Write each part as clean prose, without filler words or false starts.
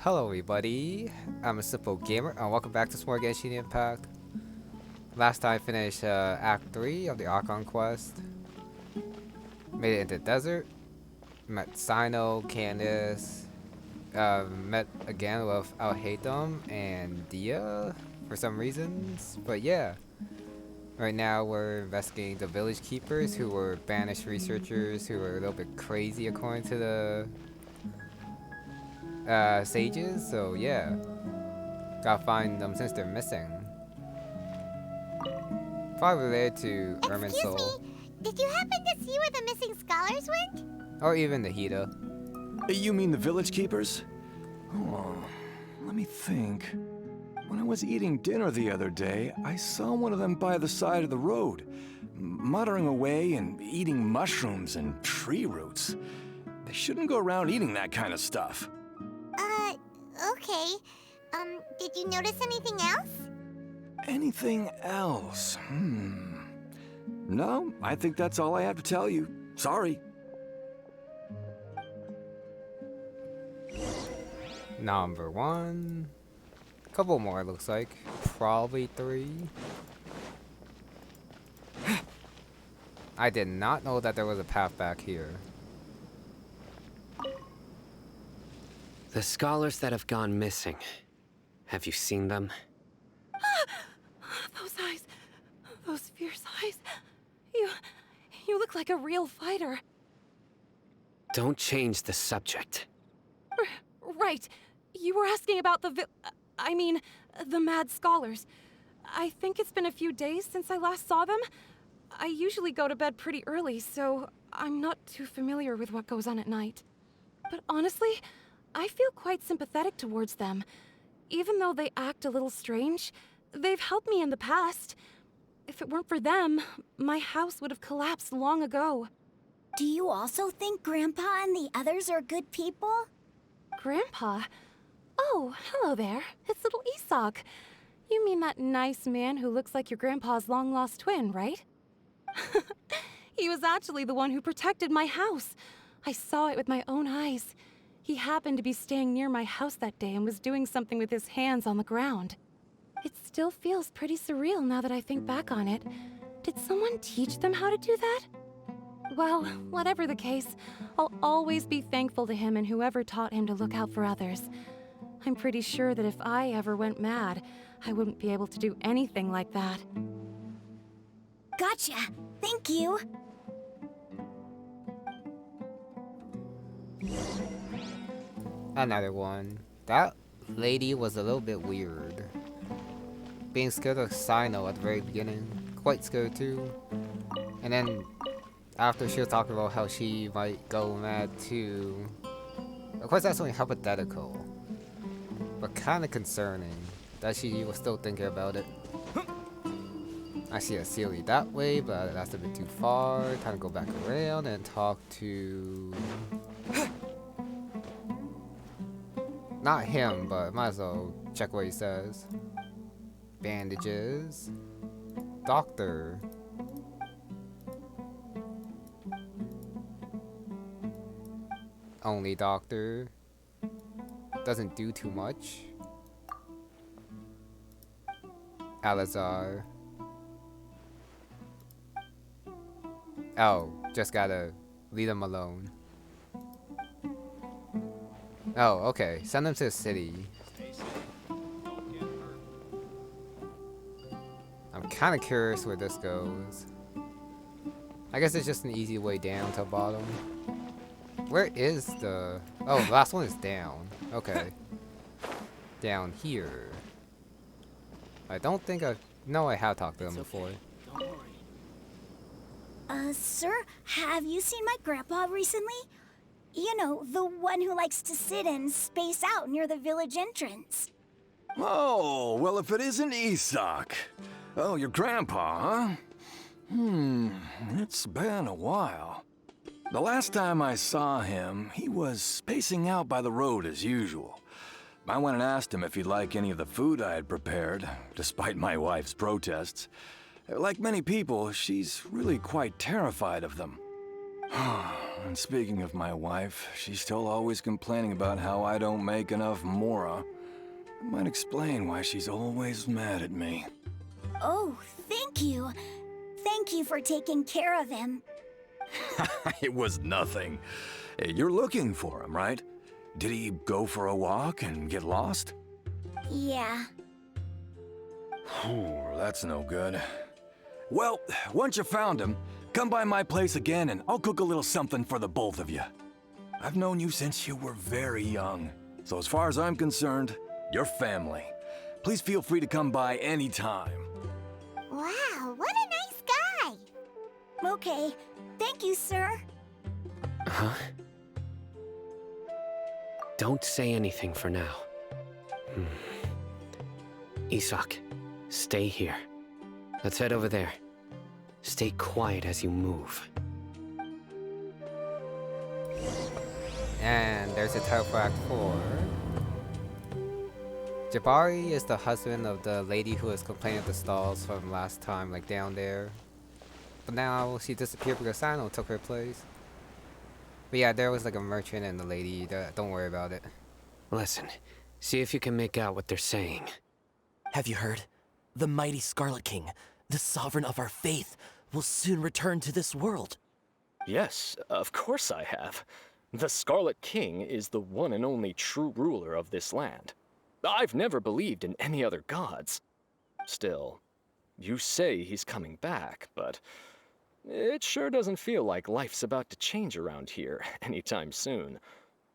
Hello everybody, I'm a simple gamer and welcome back to some more Genshin Impact. Last time I finished Act 3 of the Archon quest. Made it into the desert. Met Sino, Candace. Met again with Alhaitham and Dehya for some reasons. But yeah, right now we're investigating the village keepers who were banished researchers who were a little bit crazy according to the sages, so yeah. Gotta find them since they're missing. Probably related to Ermin's Excuse soul. me, did you happen to see where the missing scholars went? Or even the Hida. You mean the village keepers? Oh, let me think. When I was eating dinner the other day, I saw one of them by the side of the road, muttering away and eating mushrooms and tree roots. They shouldn't go around eating that kind of stuff. Okay. Did you notice anything else? Anything else? No, I think that's all I have to tell you. Sorry. Number 1. Couple more, it looks like. Probably 3. I did not know that there was a path back here. The scholars that have gone missing. Have you seen them? Those eyes. Those fierce eyes. You look like a real fighter. Don't change the subject. Right. You were asking about the the mad scholars. I think it's been a few days since I last saw them. I usually go to bed pretty early, so I'm not too familiar with what goes on at night. But honestly, I feel quite sympathetic towards them. Even though they act a little strange, they've helped me in the past. If it weren't for them, my house would have collapsed long ago. Do you also think Grandpa and the others are good people? Grandpa? Oh, hello there. It's little Isak. You mean that nice man who looks like your grandpa's long-lost twin, right? He was actually the one who protected my house. I saw it with my own eyes. He happened to be staying near my house that day and was doing something with his hands on the ground. It still feels pretty surreal now that I think back on it. Did someone teach them how to do that? Well, whatever the case, I'll always be thankful to him and whoever taught him to look out for others. I'm pretty sure that if I ever went mad, I wouldn't be able to do anything like that. Gotcha. Thank you. Another one. That lady was a little bit weird. Being scared of Sino at the very beginning. Quite scared too. And then after she was talking about how she might go mad too. Of course that's only hypothetical. But kinda concerning that she was still thinking about it. I see a Sealy that way, but that's a bit too far. Kind of go back around and talk to... Not him, but might as well check what he says. Bandages. Doctor. Only doctor. Doesn't do too much. Elezear. Oh, just gotta leave him alone. Oh, okay. Send them to the city. I'm kind of curious where this goes. I guess it's just an easy way down to the bottom. Where is the... Oh, the last one is down. Okay. Down here. I don't think I've... No, I have talked to them before. Sir, have you seen my grandpa recently? You know, the one who likes to sit and space out near the village entrance. Oh, well, if it isn't Isak. Oh, your grandpa, huh? It's been a while. The last time I saw him, he was spacing out by the road as usual. I went and asked him if he'd like any of the food I had prepared, despite my wife's protests. Like many people, she's really quite terrified of them. And speaking of my wife, she's still always complaining about how I don't make enough mora. It might explain why she's always mad at me. Oh, thank you. Thank you for taking care of him. It was nothing. Hey, you're looking for him, right? Did he go for a walk and get lost? Yeah. Oh, that's no good. Well, once you found him, come by my place again and I'll cook a little something for the both of you. I've known you since you were very young, so as far as I'm concerned, you're family. Please feel free to come by anytime. Wow, what a nice guy. Okay, thank you, sir. Huh? Don't say anything for now. Isak, stay here. Let's head over there. Stay quiet as you move. And there's a title for Act 4. Jabari is the husband of the lady who was complaining of the stalls from last time, like down there. But now she disappeared because Sino took her place. But yeah, there was like a merchant and the lady. Don't worry about it. Listen, see if you can make out what they're saying. Have you heard? The mighty Scarlet King, the sovereign of our faith, will soon return to this world. Yes, of course I have. The Scarlet King is the one and only true ruler of this land. I've never believed in any other gods. Still, you say he's coming back, but it sure doesn't feel like life's about to change around here anytime soon.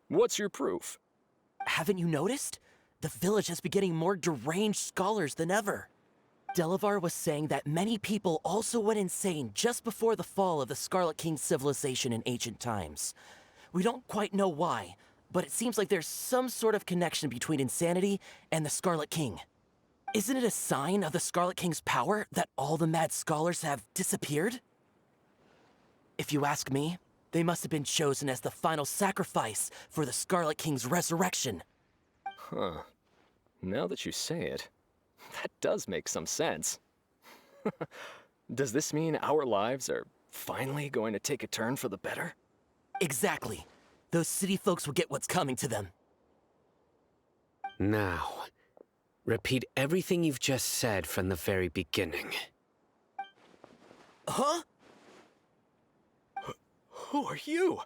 What's your proof? Haven't you noticed? The village has been getting more deranged scholars than ever. Delavar was saying that many people also went insane just before the fall of the Scarlet King's civilization in ancient times. We don't quite know why, but it seems like there's some sort of connection between insanity and the Scarlet King. Isn't it a sign of the Scarlet King's power that all the mad scholars have disappeared? If you ask me, they must have been chosen as the final sacrifice for the Scarlet King's resurrection. Huh. Now that you say it, that does make some sense. Does this mean our lives are finally going to take a turn for the better? Exactly. Those city folks will get what's coming to them. Now, repeat everything you've just said from the very beginning. Huh? Who are you?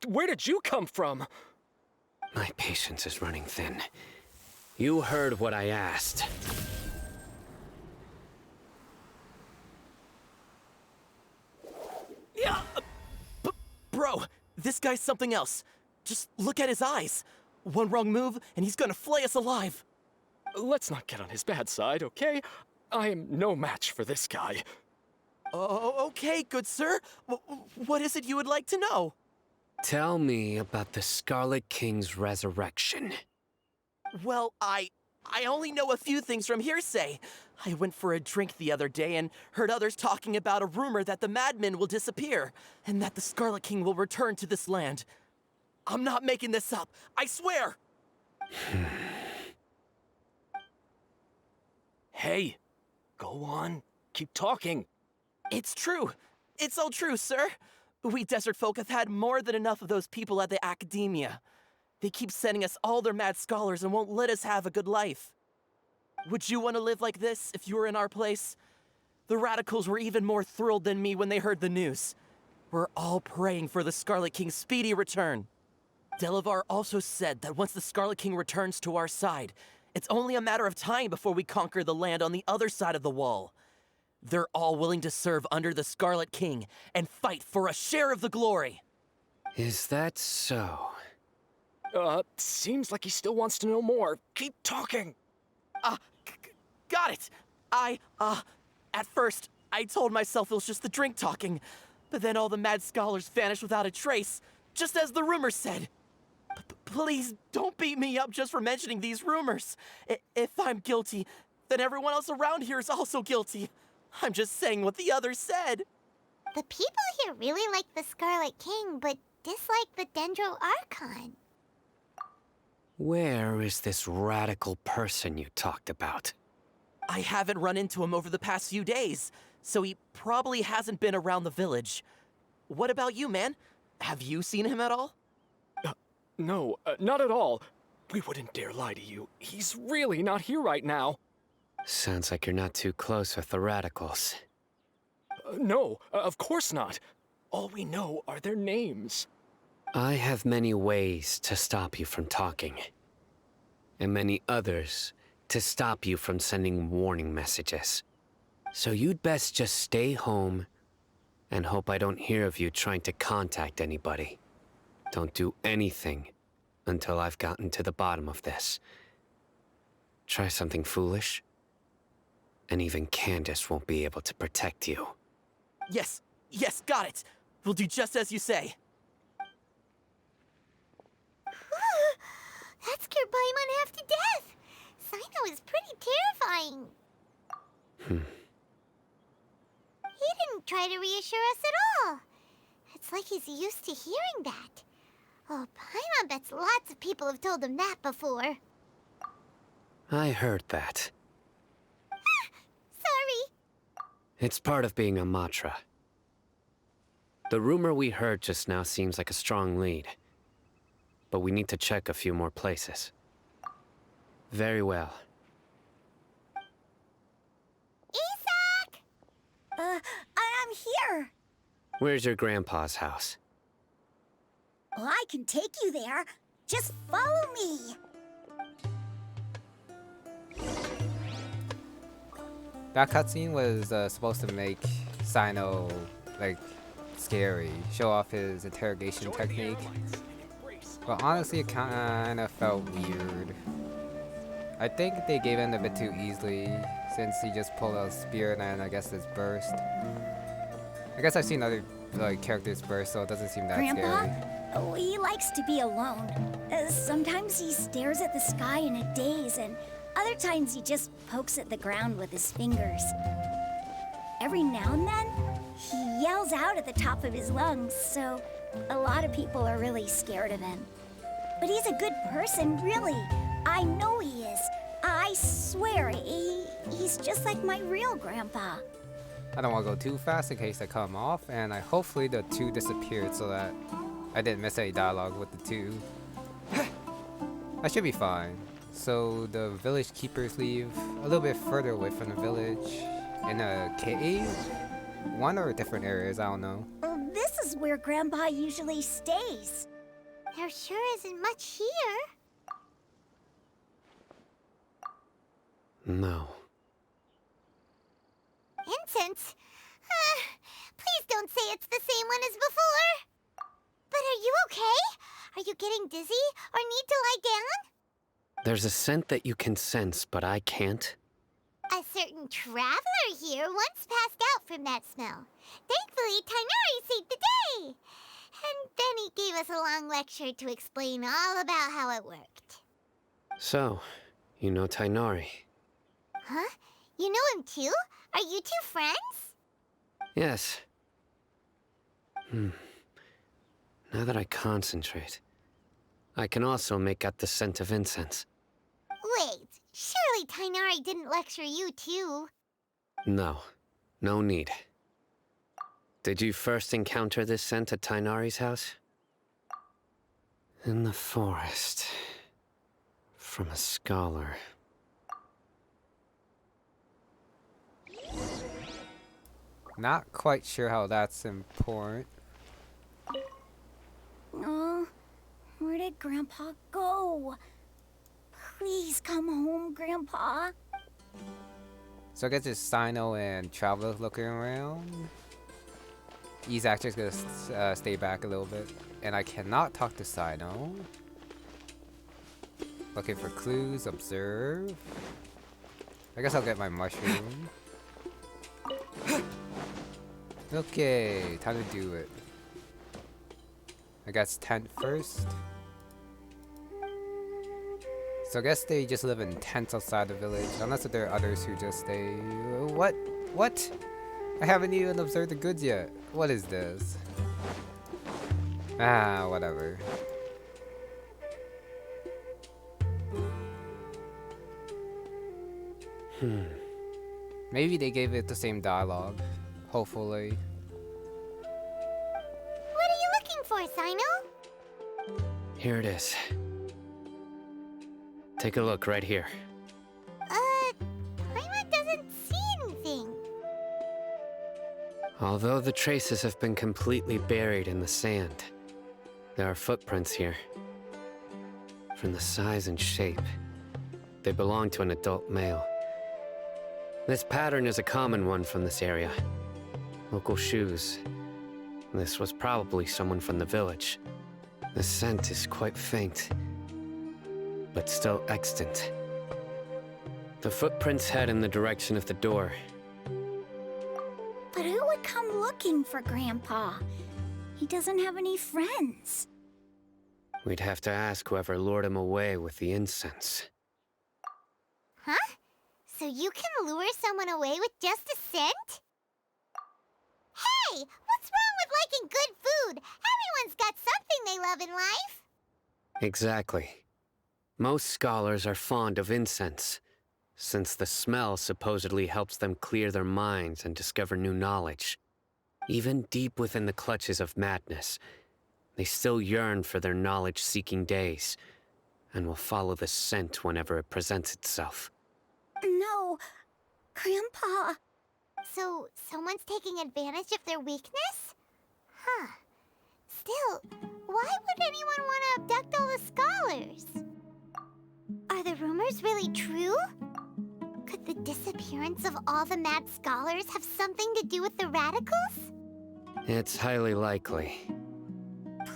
Where did you come from? My patience is running thin. You heard what I asked. Yeah, bro, this guy's something else. Just look at his eyes. One wrong move, and he's gonna flay us alive. Let's not get on his bad side, okay? I am no match for this guy. Oh, okay, good sir. What is it you would like to know? Tell me about the Scarlet King's resurrection. Well, I only know a few things from hearsay. I went for a drink the other day and heard others talking about a rumor that the madmen will disappear, and that the Scarlet King will return to this land. I'm not making this up, I swear! Hey, go on. Keep talking. It's true. It's all true, sir. We desert folk have had more than enough of those people at the Academia. They keep sending us all their mad scholars and won't let us have a good life. Would you want to live like this if you were in our place? The radicals were even more thrilled than me when they heard the news. We're all praying for the Scarlet King's speedy return. Delavar also said that once the Scarlet King returns to our side, it's only a matter of time before we conquer the land on the other side of the wall. They're all willing to serve under the Scarlet King and fight for a share of the glory. Is that so? Seems like he still wants to know more. Keep talking. Got it. At first, I told myself it was just the drink talking, but then all the mad scholars vanished without a trace, just as the rumors said. Please don't beat me up just for mentioning these rumors. If I'm guilty, then everyone else around here is also guilty. I'm just saying what the others said. The people here really like the Scarlet King, but dislike the Archon. Where is this radical person you talked about? I haven't run into him over the past few days, so he probably hasn't been around the village. What about you, man? Have you seen him at all? No, not at all. We wouldn't dare lie to you. He's really not here right now. Sounds like you're not too close with the radicals. No, of course not. All we know are their names. I have many ways to stop you from talking. And many others to stop you from sending warning messages. So you'd best just stay home and hope I don't hear of you trying to contact anybody. Don't do anything until I've gotten to the bottom of this. Try something foolish, and even Candace won't be able to protect you. Yes, got it. We'll do just as you say. That scared Paimon half to death. Sino is pretty terrifying. He didn't try to reassure us at all. It's like he's used to hearing that. Oh, Paimon bets lots of people have told him that before. I heard that. Sorry. It's part of being a Matra. The rumor we heard just now seems like a strong lead. But we need to check a few more places. Very well. Isak! I'm here. Where's your grandpa's house? Well, I can take you there. Just follow me. That cutscene was supposed to make Sino, like, scary. Show off his interrogation technique. But honestly, it kinda felt weird. I think they gave in a bit too easily, since he just pulled out a spear and then I guess it's burst. I guess I've seen other like characters burst, so it doesn't seem that Grandpa? scary. Oh, he likes to be alone. Sometimes he stares at the sky in a daze, and other times he just pokes at the ground with his fingers. Every now and then, he yells out at the top of his lungs, so a lot of people are really scared of him. But he's a good person, really. I know he is. I swear, he's just like my real grandpa. I don't want to go too fast in case I come off, and hopefully the two disappeared so that I didn't miss any dialogue with the two. I should be fine. So the village keepers leave a little bit further away from the village in a cave? One or different areas, I don't know. Well, this is where Grandpa usually stays. There sure isn't much here. No. Incense? Please don't say it's the same one as before. But are you okay? Are you getting dizzy or need to lie down? There's a scent that you can sense, but I can't. A certain traveler here once passed out from that smell. Thankfully, Tighnari saved the day. And then he gave us a long lecture to explain all about how it worked. So, you know Tighnari? Huh? You know him too? Are you two friends? Yes. Now that I concentrate, I can also make out the scent of incense. Wait, surely Tighnari didn't lecture you too? No, no need. Did you first encounter this scent at Tighnari's house? In the forest. From a scholar. Not quite sure how that's important. Oh, where did Grandpa go? Please come home, Grandpa. So I guess it's Sino and Traveler looking around. Isak just gonna stay back a little bit. And I cannot talk to Sino. Looking for clues, observe. I guess I'll get my mushroom. Okay, time to do it. I guess tent first. So I guess they just live in tents outside the village, unless there are others who just stay. What? What? I haven't even observed the goods yet. What is this? Ah, whatever. Maybe they gave it the same dialogue. Hopefully. What are you looking for, Here it is. Take a look right here. Paimon doesn't see anything. Although the traces have been completely buried in the sand, there are footprints here. From the size and shape, they belong to an adult male. This pattern is a common one from this area. Local shoes. This was probably someone from the village. The scent is quite faint, but still extant. The footprints head in the direction of the door. But who would come looking for Grandpa? He doesn't have any friends. We'd have to ask whoever lured him away with the incense. Huh? So you can lure someone away with just a scent? Hey! What's wrong with liking good food? Everyone's got something they love in life. Exactly. Most scholars are fond of incense, since the smell supposedly helps them clear their minds and discover new knowledge. Even deep within the clutches of madness, they still yearn for their knowledge-seeking days, and will follow the scent whenever it presents itself. No, Grandpa. So, someone's taking advantage of their weakness? Huh. Still, why would anyone want to abduct all the scholars? Are the rumors really true? Could the disappearance of all the mad scholars have something to do with the radicals? It's highly likely.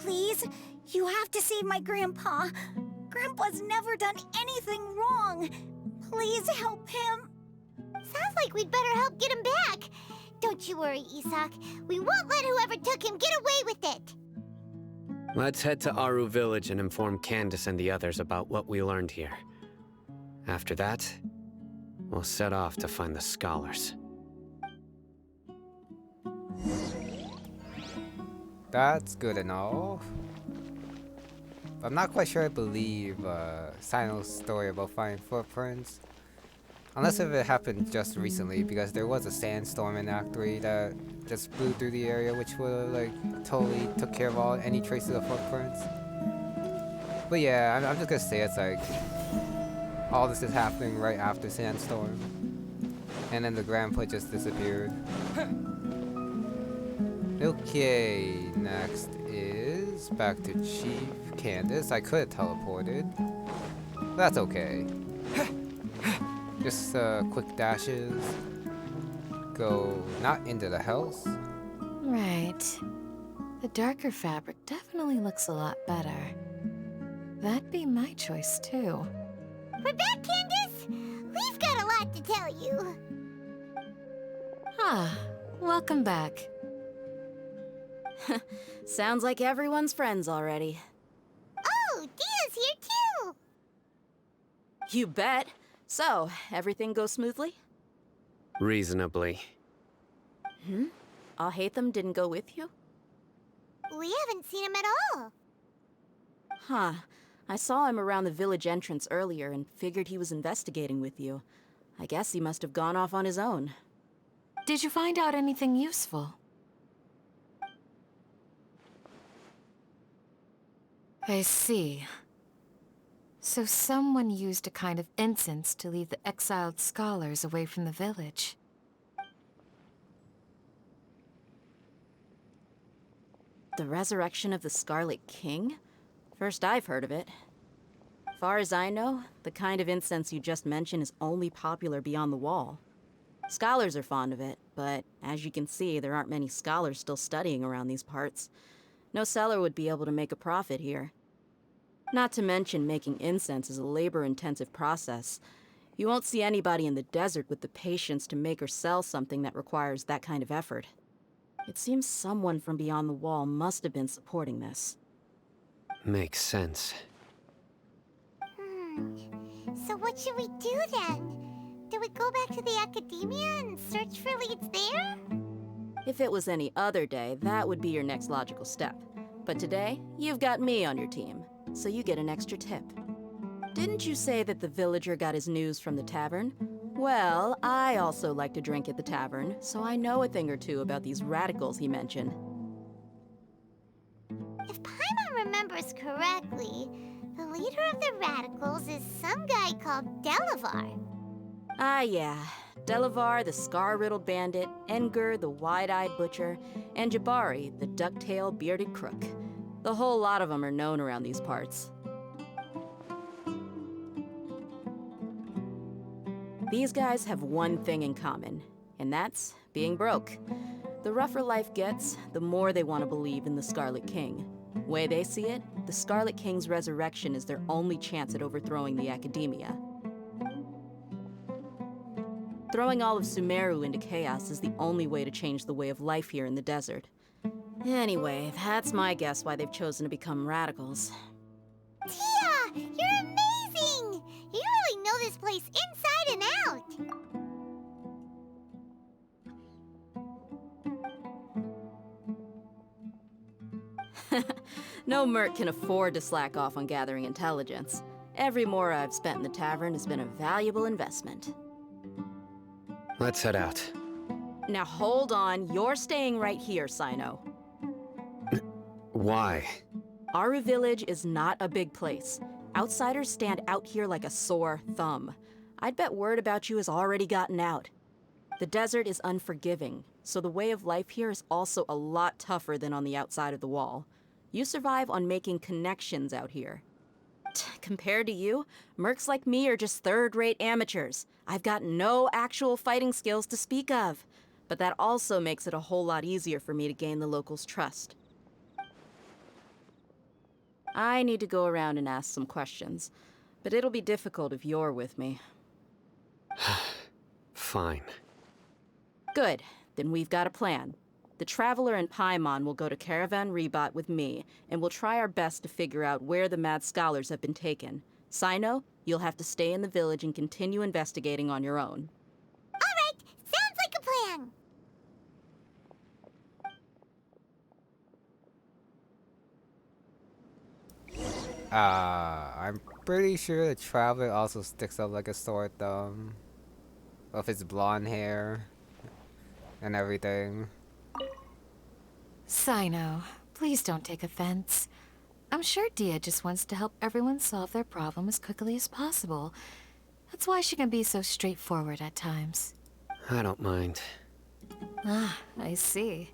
Please, you have to save my Grandpa. Grandpa's never done anything wrong. Please help him. Sounds like we'd better help get him back. Don't you worry, Isak. We won't let whoever took him get away with it. Let's head to Aru Village and inform Candace and the others about what we learned here. After that, we'll set off to find the scholars. That's good and all. But I'm not quite sure I believe Sino's story about finding footprints. Unless if it happened just recently, because there was a sandstorm in Act 3 that just blew through the area, which would have like totally took care of any traces of footprints. But yeah, I'm just gonna say it's like all this is happening right after sandstorm, and then the grandpa just disappeared. Okay, next is back to Chief Candace. I could have teleported. That's okay. Just quick dashes. Go not into the house. Right. The darker fabric definitely looks a lot better. That'd be my choice, too. We're back, Candace! We've got a lot to tell you. Ah, welcome back. Sounds like everyone's friends already. Oh, Dehya's here too! You bet. So, everything goes smoothly? Reasonably. Alhaitham didn't go with you? We haven't seen him at all. Huh. I saw him around the village entrance earlier and figured he was investigating with you. I guess he must have gone off on his own. Did you find out anything useful? I see. So someone used a kind of incense to lead the exiled scholars away from the village. The resurrection of the Scarlet King? First I've heard of it. Far as I know, the kind of incense you just mentioned is only popular beyond the wall. Scholars are fond of it, but as you can see, there aren't many scholars still studying around these parts. No seller would be able to make a profit here. Not to mention, making incense is a labor-intensive process. You won't see anybody in the desert with the patience to make or sell something that requires that kind of effort. It seems someone from beyond the wall must have been supporting this. Makes sense. So what should we do then? Do we go back to the Akademia and search for leads there? If it was any other day, that would be your next logical step. But today, you've got me on your team, so you get an extra tip. Didn't you say that the villager got his news from the tavern? Well, I also like to drink at the tavern, so I know a thing or two about these radicals he mentioned. If Paimon remembers correctly, the leader of the Radicals is some guy called Delavar. Ah, yeah. Delavar, the scar-riddled bandit, Engur, the wide-eyed butcher, and Jabari, the duck-tailed bearded crook. The whole lot of them are known around these parts. These guys have one thing in common, and that's being broke. The rougher life gets, the more they want to believe in the Scarlet King. Way they see it, the Scarlet King's resurrection is their only chance at overthrowing the Academia. Throwing all of Sumeru into chaos is the only way to change the way of life here in the desert. Anyway, that's my guess why they've chosen to become radicals. Dehya, you're amazing! You really know this place inside and out! No merc can afford to slack off on gathering intelligence. Every mora I've spent in the tavern has been a valuable investment. Let's head out. Now hold on, you're staying right here, Sino. Why? Aru Village is not a big place. Outsiders stand out here like a sore thumb. I'd bet word about you has already gotten out. The desert is unforgiving, so the way of life here is also a lot tougher than on the outside of the wall. You survive on making connections out here. Compared to you, mercs like me are just third-rate amateurs. I've got no actual fighting skills to speak of. But that also makes it a whole lot easier for me to gain the locals' trust. I need to go around and ask some questions, but it'll be difficult if you're with me. Fine. Good, then we've got a plan. The Traveler and Paimon will go to Caravan Rebot with me, and we'll try our best to figure out where the Mad Scholars have been taken. Sino, you'll have to stay in the village and continue investigating on your own. Alright, sounds like a plan! I'm pretty sure the Traveler also sticks up like a sore thumb. With his blonde hair and everything. Sino, please don't take offense. I'm sure Dehya just wants to help everyone solve their problem as quickly as possible. That's why she can be so straightforward at times. I don't mind. Ah, I see.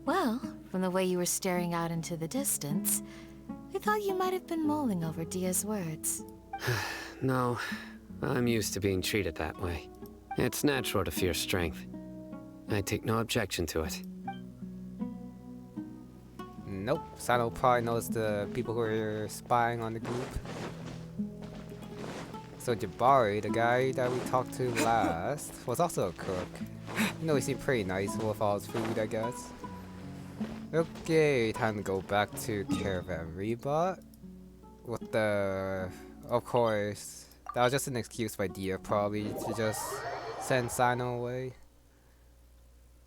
Well, from the way you were staring out into the distance, I thought you might have been mulling over Dehya's words. No, I'm used to being treated that way. It's natural to fear strength. I take no objection to it. Nope, Sino probably knows the people who are spying on the group. So Jabari, the guy that we talked to last, was also a cook. You know, he seemed pretty nice with all his food, I guess. Okay, time to go back to Caravan Rebot. With the... Of course, that was just an excuse by Dehya probably to just send Sino away.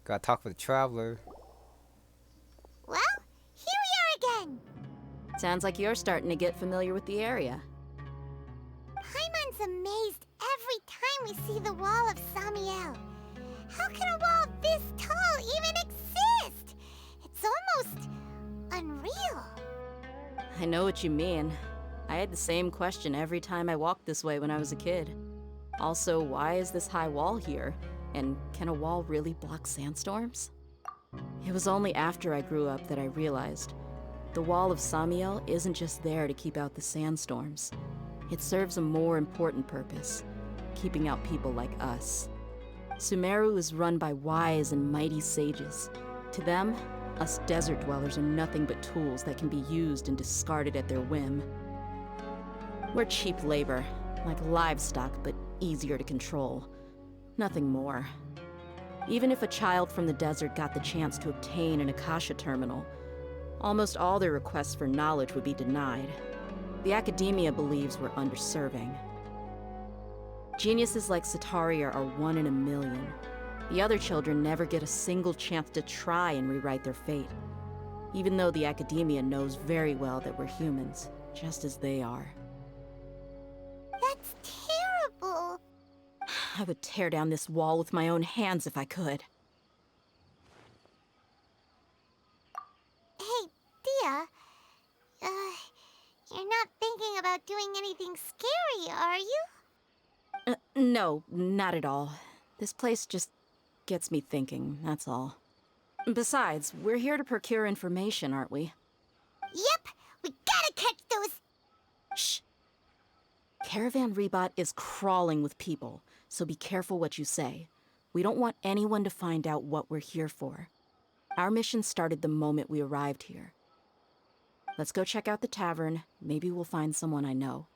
Gotta talk with the Traveler. Well, here we are again! Sounds like you're starting to get familiar with the area. Paimon's amazed every time we see the wall of Samiel. How can a wall this tall even exist? It's almost unreal. I know what you mean. I had the same question every time I walked this way when I was a kid. Also, why is this high wall here? And can a wall really block sandstorms? It was only after I grew up that I realized the wall of Samiel isn't just there to keep out the sandstorms. It serves a more important purpose, keeping out people like us. Sumeru is run by wise and mighty sages. To them, us desert dwellers are nothing but tools that can be used and discarded at their whim. We're cheap labor, like livestock, but easier to control. Nothing more. Even if a child from the desert got the chance to obtain an Akasha terminal, almost all their requests for knowledge would be denied. The Academia believes we're underserving. Geniuses like Sataria are 1 in a million. The other children never get a single chance to try and rewrite their fate, even though the Academia knows very well that we're humans, just as they are. That's terrible. I would tear down this wall with my own hands if I could. Hey, Dehya. scary, are you? No, not at all. This place just gets me thinking, that's all. Besides, we're here to procure information, aren't we? Yep, we gotta catch those. Shh. Caravan Rebot is crawling with people, so be careful what you say. We don't want anyone to find out what we're here for. Our mission started the moment we arrived here. Let's go check out the tavern. Maybe we'll find someone I know.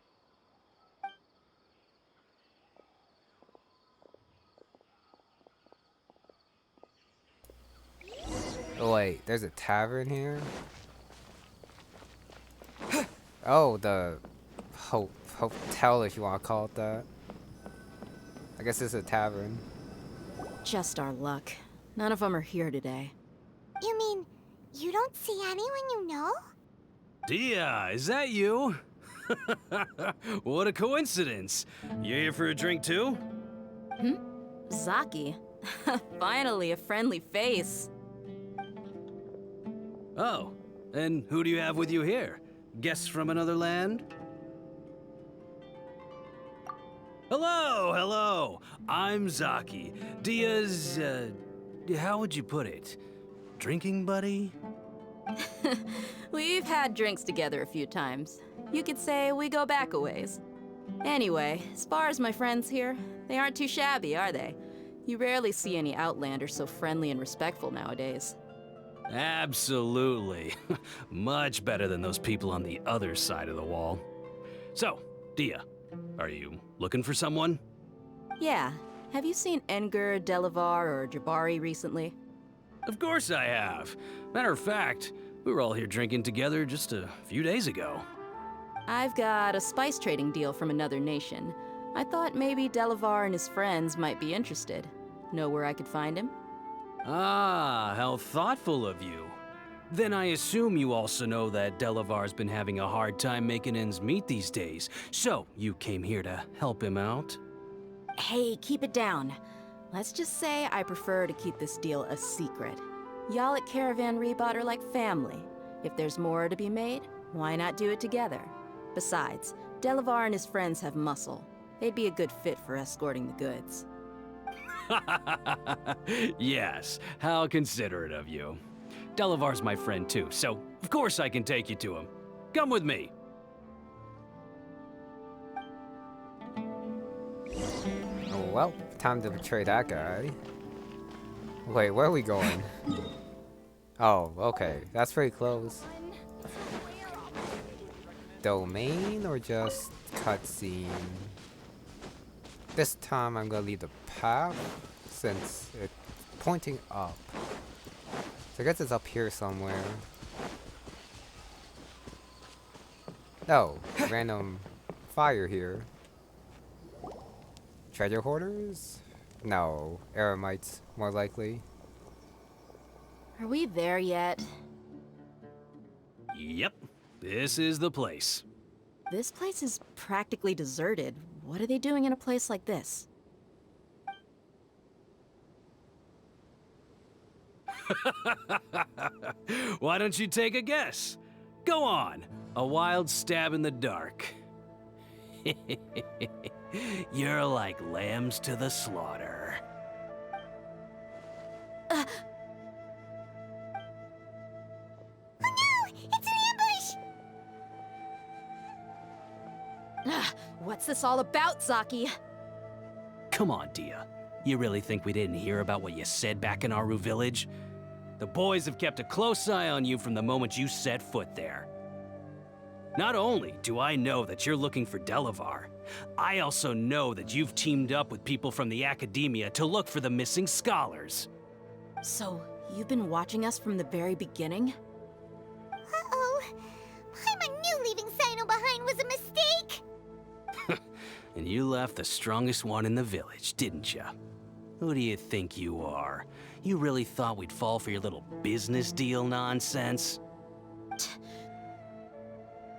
Oh, wait, there's a tavern here? Oh, the hotel, if you want to call it that. I guess it's a tavern. Just our luck. None of them are here today. You mean, you don't see anyone you know? Dehya, is that you? What a coincidence. You here for a drink too? Zaki. Finally, a friendly face. Oh, and who do you have with you here? Guests from another land? Hello, hello. I'm Zaki. Dehya's, how would you put it? Drinking buddy? We've had drinks together a few times. You could say we go back a ways. Anyway, as far as my friends here, they aren't too shabby, are they? You rarely see any Outlanders so friendly and respectful nowadays. Absolutely. Much better than those people on the other side of the wall. So, Dehya, are you looking for someone? Yeah. Have you seen Enger, Delavar, or Jabari recently? Of course I have. Matter of fact, we were all here drinking together just a few days ago. I've got a spice trading deal from another nation. I thought maybe Delavar and his friends might be interested. Know where I could find him? Ah, how thoughtful of you. Then I assume you also know that Delavar's been having a hard time making ends meet these days, so you came here to help him out? Hey, keep it down. Let's just say I prefer to keep this deal a secret. Y'all at Caravan Rebot are like family. If there's more to be made, why not do it together? Besides, Delavar and his friends have muscle. They'd be a good fit for escorting the goods. Yes, how considerate of you. Delavar's my friend too, so of course I can take you to him. Come with me. Oh, well, time to betray that guy. Wait, where are we going? Oh, okay. That's pretty close. Domain or just cutscene? This time I'm gonna leave the path since it's pointing up. So I guess it's up here somewhere. No, random fire here. Treasure hoarders? No, eremites, more likely. Are we there yet? Yep, this is the place. This place is practically deserted. What are they doing in a place like this? Why don't you take a guess? Go on, a wild stab in the dark. You're like lambs to the slaughter. Oh no! It's an ambush! What's this all about, Zaki? Come on, Dehya. You really think we didn't hear about what you said back in Aru village? The boys have kept a close eye on you from the moment you set foot there. Not only do I know that you're looking for Delavar, I also know that you've teamed up with people from the Academia to look for the missing scholars. So, you've been watching us from the very beginning? Uh-oh. Paimon knew leaving Sino behind was a mistake! And you left the strongest one in the village, didn't you? Who do you think you are? You really thought we'd fall for your little business deal nonsense?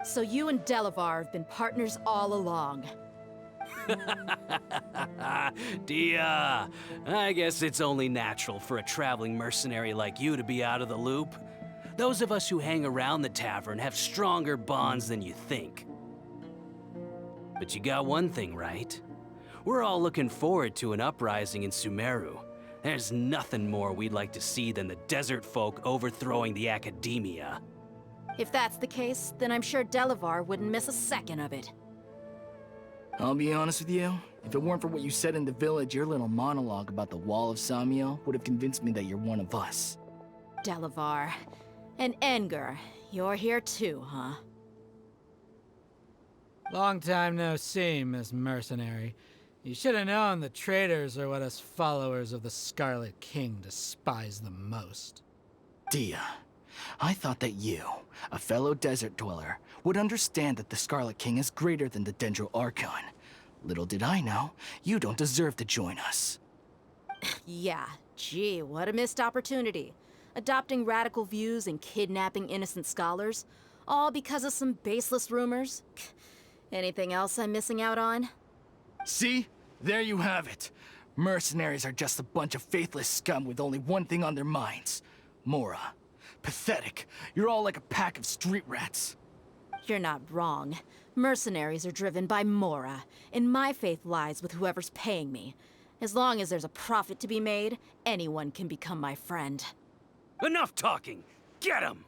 So you and Delavar have been partners all along. Dehya, I guess it's only natural for a traveling mercenary like you to be out of the loop. Those of us who hang around the tavern have stronger bonds than you think. But you got one thing right. We're all looking forward to an uprising in Sumeru. There's nothing more we'd like to see than the desert folk overthrowing the Akademia. If that's the case, then I'm sure Delavar wouldn't miss a second of it. I'll be honest with you. If it weren't for what you said in the village, your little monologue about the Wall of Samiel would have convinced me that you're one of us. Delavar. And Edgar, you're here too, huh? Long time no see, Miss Mercenary. You should have known the traitors are what us followers of the Scarlet King despise the most. Dehya, I thought that you, a fellow desert dweller, would understand that the Scarlet King is greater than the Archon. Little did I know, you don't deserve to join us. Yeah, gee, what a missed opportunity. Adopting radical views and kidnapping innocent scholars, all because of some baseless rumors. Anything else I'm missing out on? See? There you have it. Mercenaries are just a bunch of faithless scum with only one thing on their minds. Mora. Pathetic. You're all like a pack of street rats. You're not wrong. Mercenaries are driven by Mora, and my faith lies with whoever's paying me. As long as there's a profit to be made, anyone can become my friend. Enough talking! Get him!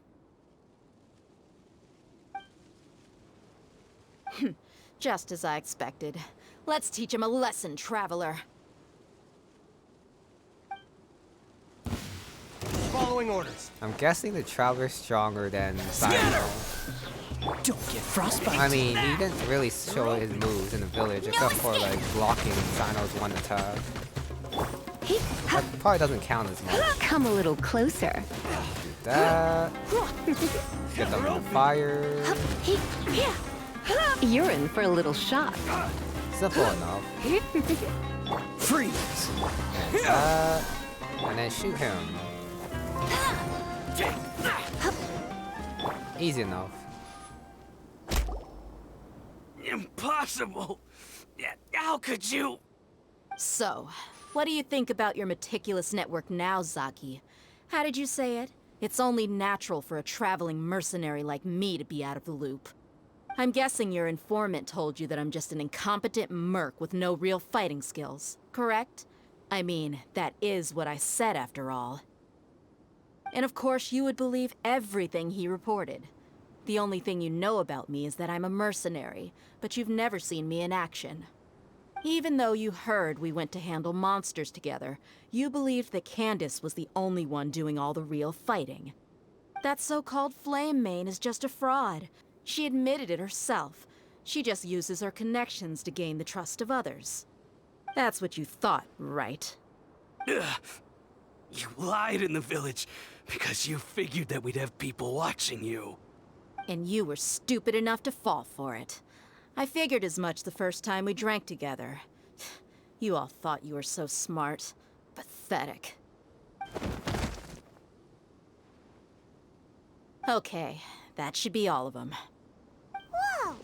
Just as I expected. Let's teach him a lesson, traveler. Following orders. I'm guessing the Traveler's stronger than Sino. Don't get frostbite. I mean, he didn't really show his moves in the village except for like blocking Sino's one attack. That probably doesn't count as much. Come a little closer. Do that. Get them on fire. You're in for a little shock. Simple enough. Freeze! And that. And then shoot him. Easy enough. Impossible! How could you? So, what do you think about your meticulous network now, Zaki? How did you say it? It's only natural for a traveling mercenary like me to be out of the loop. I'm guessing your informant told you that I'm just an incompetent merc with no real fighting skills, correct? I mean, that is what I said after all. And of course, you would believe everything he reported. The only thing you know about me is that I'm a mercenary, but you've never seen me in action. Even though you heard we went to handle monsters together, you believed that Candace was the only one doing all the real fighting. That so-called Flame Mane is just a fraud. She admitted it herself. She just uses her connections to gain the trust of others. That's what you thought, right? You lied in the village because you figured that we'd have people watching you. And you were stupid enough to fall for it. I figured as much the first time we drank together. You all thought you were so smart. Pathetic. Okay, that should be all of them. Whoa!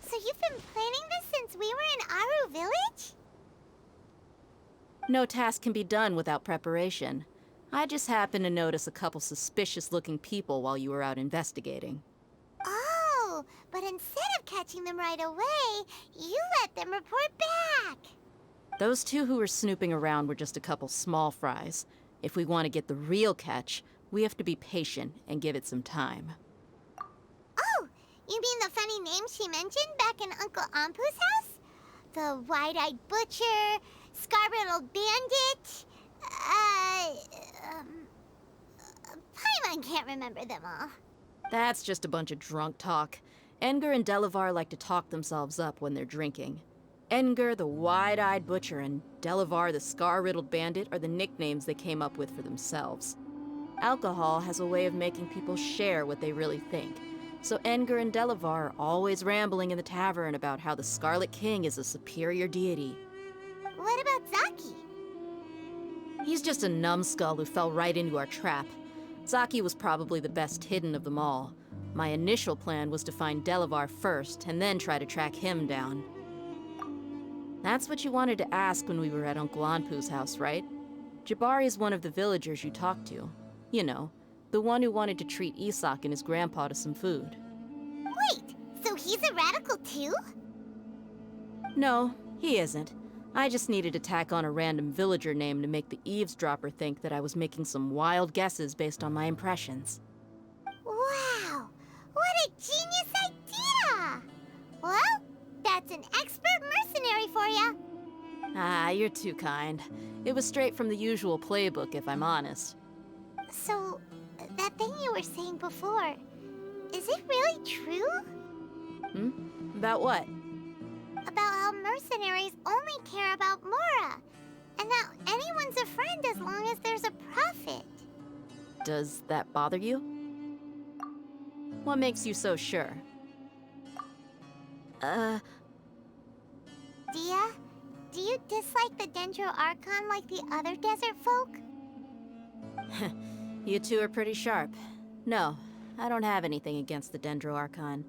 So you've been planning this since we were in Aru Village? No task can be done without preparation. I just happened to notice a couple suspicious-looking people while you were out investigating. Oh, but instead of catching them right away, you let them report back. Those two who were snooping around were just a couple small fries. If we want to get the real catch, we have to be patient and give it some time. Oh, you mean the funny name she mentioned back in Uncle Ampu's house? The wide-eyed butcher, scar-riddled bandit, Paimon can't remember them all. That's just a bunch of drunk talk. Edgar and Delavar like to talk themselves up when they're drinking. Edgar, the wide-eyed butcher, and Delavar, the scar-riddled bandit, are the nicknames they came up with for themselves. Alcohol has a way of making people share what they really think. So Edgar and Delavar are always rambling in the tavern about how the Scarlet King is a superior deity. What about Zaki? He's just a numbskull who fell right into our trap. Zaki was probably the best hidden of them all. My initial plan was to find Delavar first, and then try to track him down. That's what you wanted to ask when we were at Uncle Anpu's house, right? Jabari is one of the villagers you talked to. You know, the one who wanted to treat Isak and his grandpa to some food. Wait, so he's a radical too? No, he isn't. I just needed to tack on a random villager name to make the eavesdropper think that I was making some wild guesses based on my impressions. Wow! What a genius idea! Well, that's an expert mercenary for ya. Ah, you're too kind. It was straight from the usual playbook, if I'm honest. So, that thing you were saying before, is it really true? About what? About how mercenaries only care about Mora, and that anyone's a friend as long as there's a profit. Does that bother you? What makes you so sure? Dehya, do you dislike the Dendroculus like the other desert folk? You two are pretty sharp. No, I don't have anything against the Dendroculus.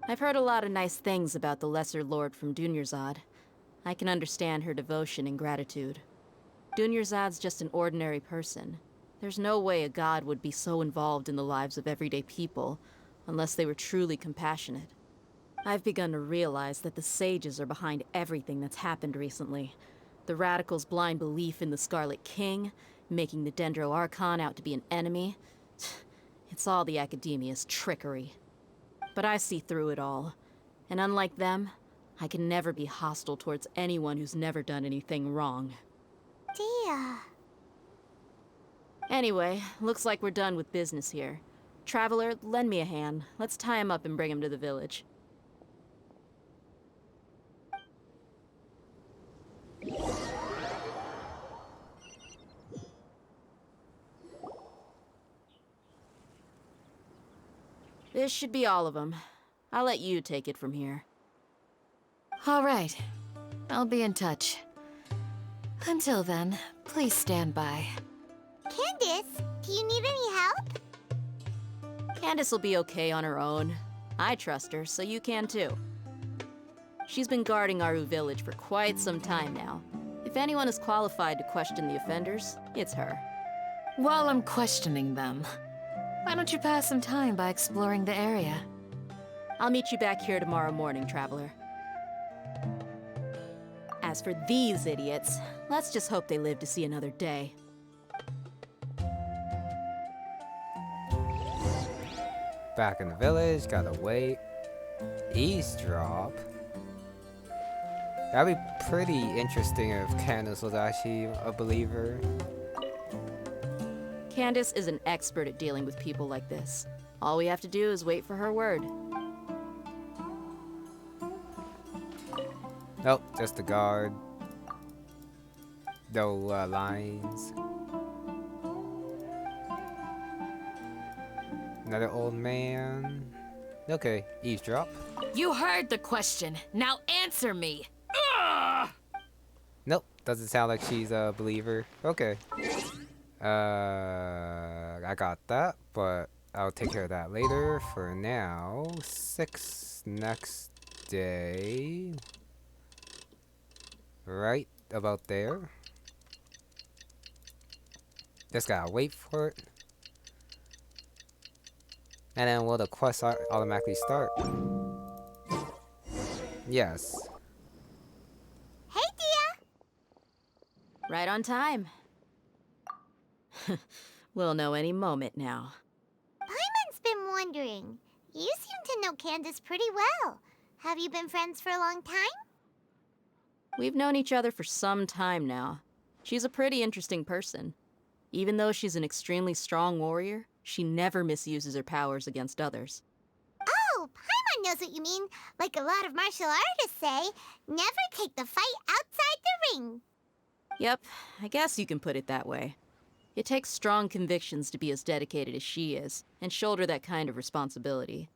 I've heard a lot of nice things about the Lesser Lord from Dunyarzad. I can understand her devotion and gratitude. Dunyarzad's just an ordinary person. There's no way a god would be so involved in the lives of everyday people, unless they were truly compassionate. I've begun to realize that the sages are behind everything that's happened recently. The radicals' blind belief in the Scarlet King, making the Dendroculus out to be an enemy. It's all the Akademia's trickery. But I see through it all. And unlike them, I can never be hostile towards anyone who's never done anything wrong. Dehya. Anyway, looks like we're done with business here. Traveler, lend me a hand. Let's tie him up and bring him to the village. This should be all of them. I'll let you take it from here. All right. I'll be in touch. Until then, please stand by. Candace, do you need any help? Candace will be okay on her own. I trust her, so you can too. She's been guarding Aru village for quite some time now. If anyone is qualified to question the offenders, it's her. While I'm questioning them, why don't you pass some time by exploring the area? I'll meet you back here tomorrow morning, Traveler. As for these idiots, let's just hope they live to see another day. Back in the village, gotta wait. Eavesdrop. That'd be pretty interesting if Candace was actually a believer. Candace is an expert at dealing with people like this. All we have to do is wait for her word. Nope, just a guard. No lines. Another old man. Okay, eavesdrop. You heard the question. Now answer me. Nope, doesn't sound like she's a believer. Okay. I got that, but I'll take care of that later. For now, 6 next day. Right about there. Just gotta wait for it. And then will the quest automatically start? Yes. Hey, Dehya! Right on time. We'll know any moment now. Paimon's been wondering. You seem to know Candace pretty well. Have you been friends for a long time? We've known each other for some time now. She's a pretty interesting person. Even though she's an extremely strong warrior, she never misuses her powers against others. Oh, Paimon knows what you mean. Like a lot of martial artists say, never take the fight outside the ring. Yep, I guess you can put it that way. It takes strong convictions to be as dedicated as she is, and shoulder that kind of responsibility.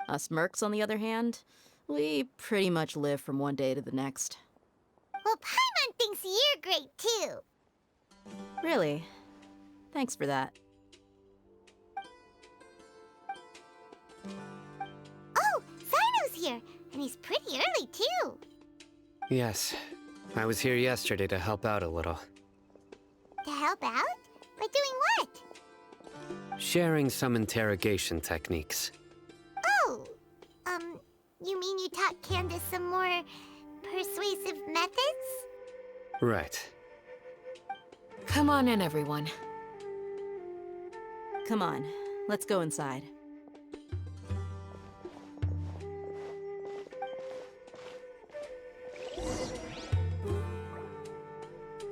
Us mercs, on the other hand, we pretty much live from one day to the next. Well, Paimon thinks you're great too. Really? Thanks for that. Oh, Zino's here, and he's pretty early too. Yes. I was here yesterday to help out a little. To help out? By doing what? Sharing some interrogation techniques. Oh, You mean you taught Candace some more persuasive methods? Right. Come on in, everyone. Come on, let's go inside.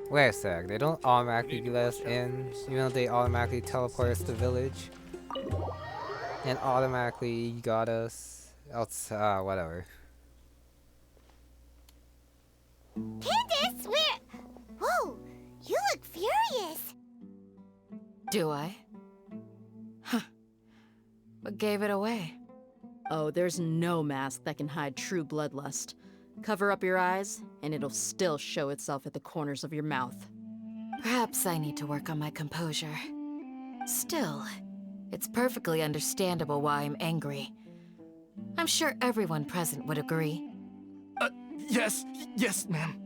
Wait a sec, they don't automatically let us in, even though they automatically teleport us to the village. And automatically got us. Else, whatever. Candace, where? Whoa, you look furious. Do I? Huh. What gave it away? Oh, there's no mask that can hide true bloodlust. Cover up your eyes, and it'll still show itself at the corners of your mouth. Perhaps I need to work on my composure. Still, it's perfectly understandable why I'm angry. I'm sure everyone present would agree. Yes, ma'am.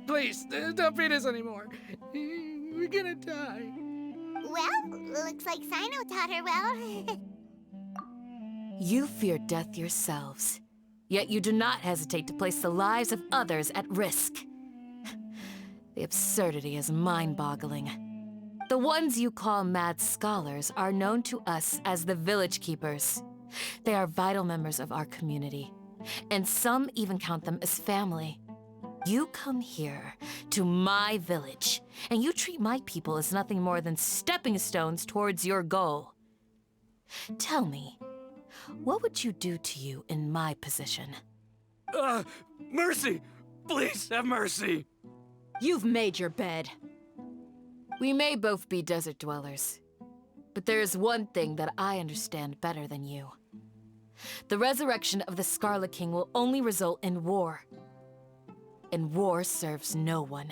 Please, don't beat us anymore. We're gonna die. Well, looks like Sino taught her well. You fear death yourselves, yet you do not hesitate to place the lives of others at risk. The absurdity is mind-boggling. The ones you call mad scholars are known to us as the Village Keepers. They are vital members of our community, and some even count them as family. You come here, to my village, and you treat my people as nothing more than stepping stones towards your goal. Tell me, what would you do to you in my position? Mercy! Please, have mercy! You've made your bed. We may both be desert dwellers, but there is one thing that I understand better than you. The resurrection of the Scarlet King will only result in war. And war serves no one.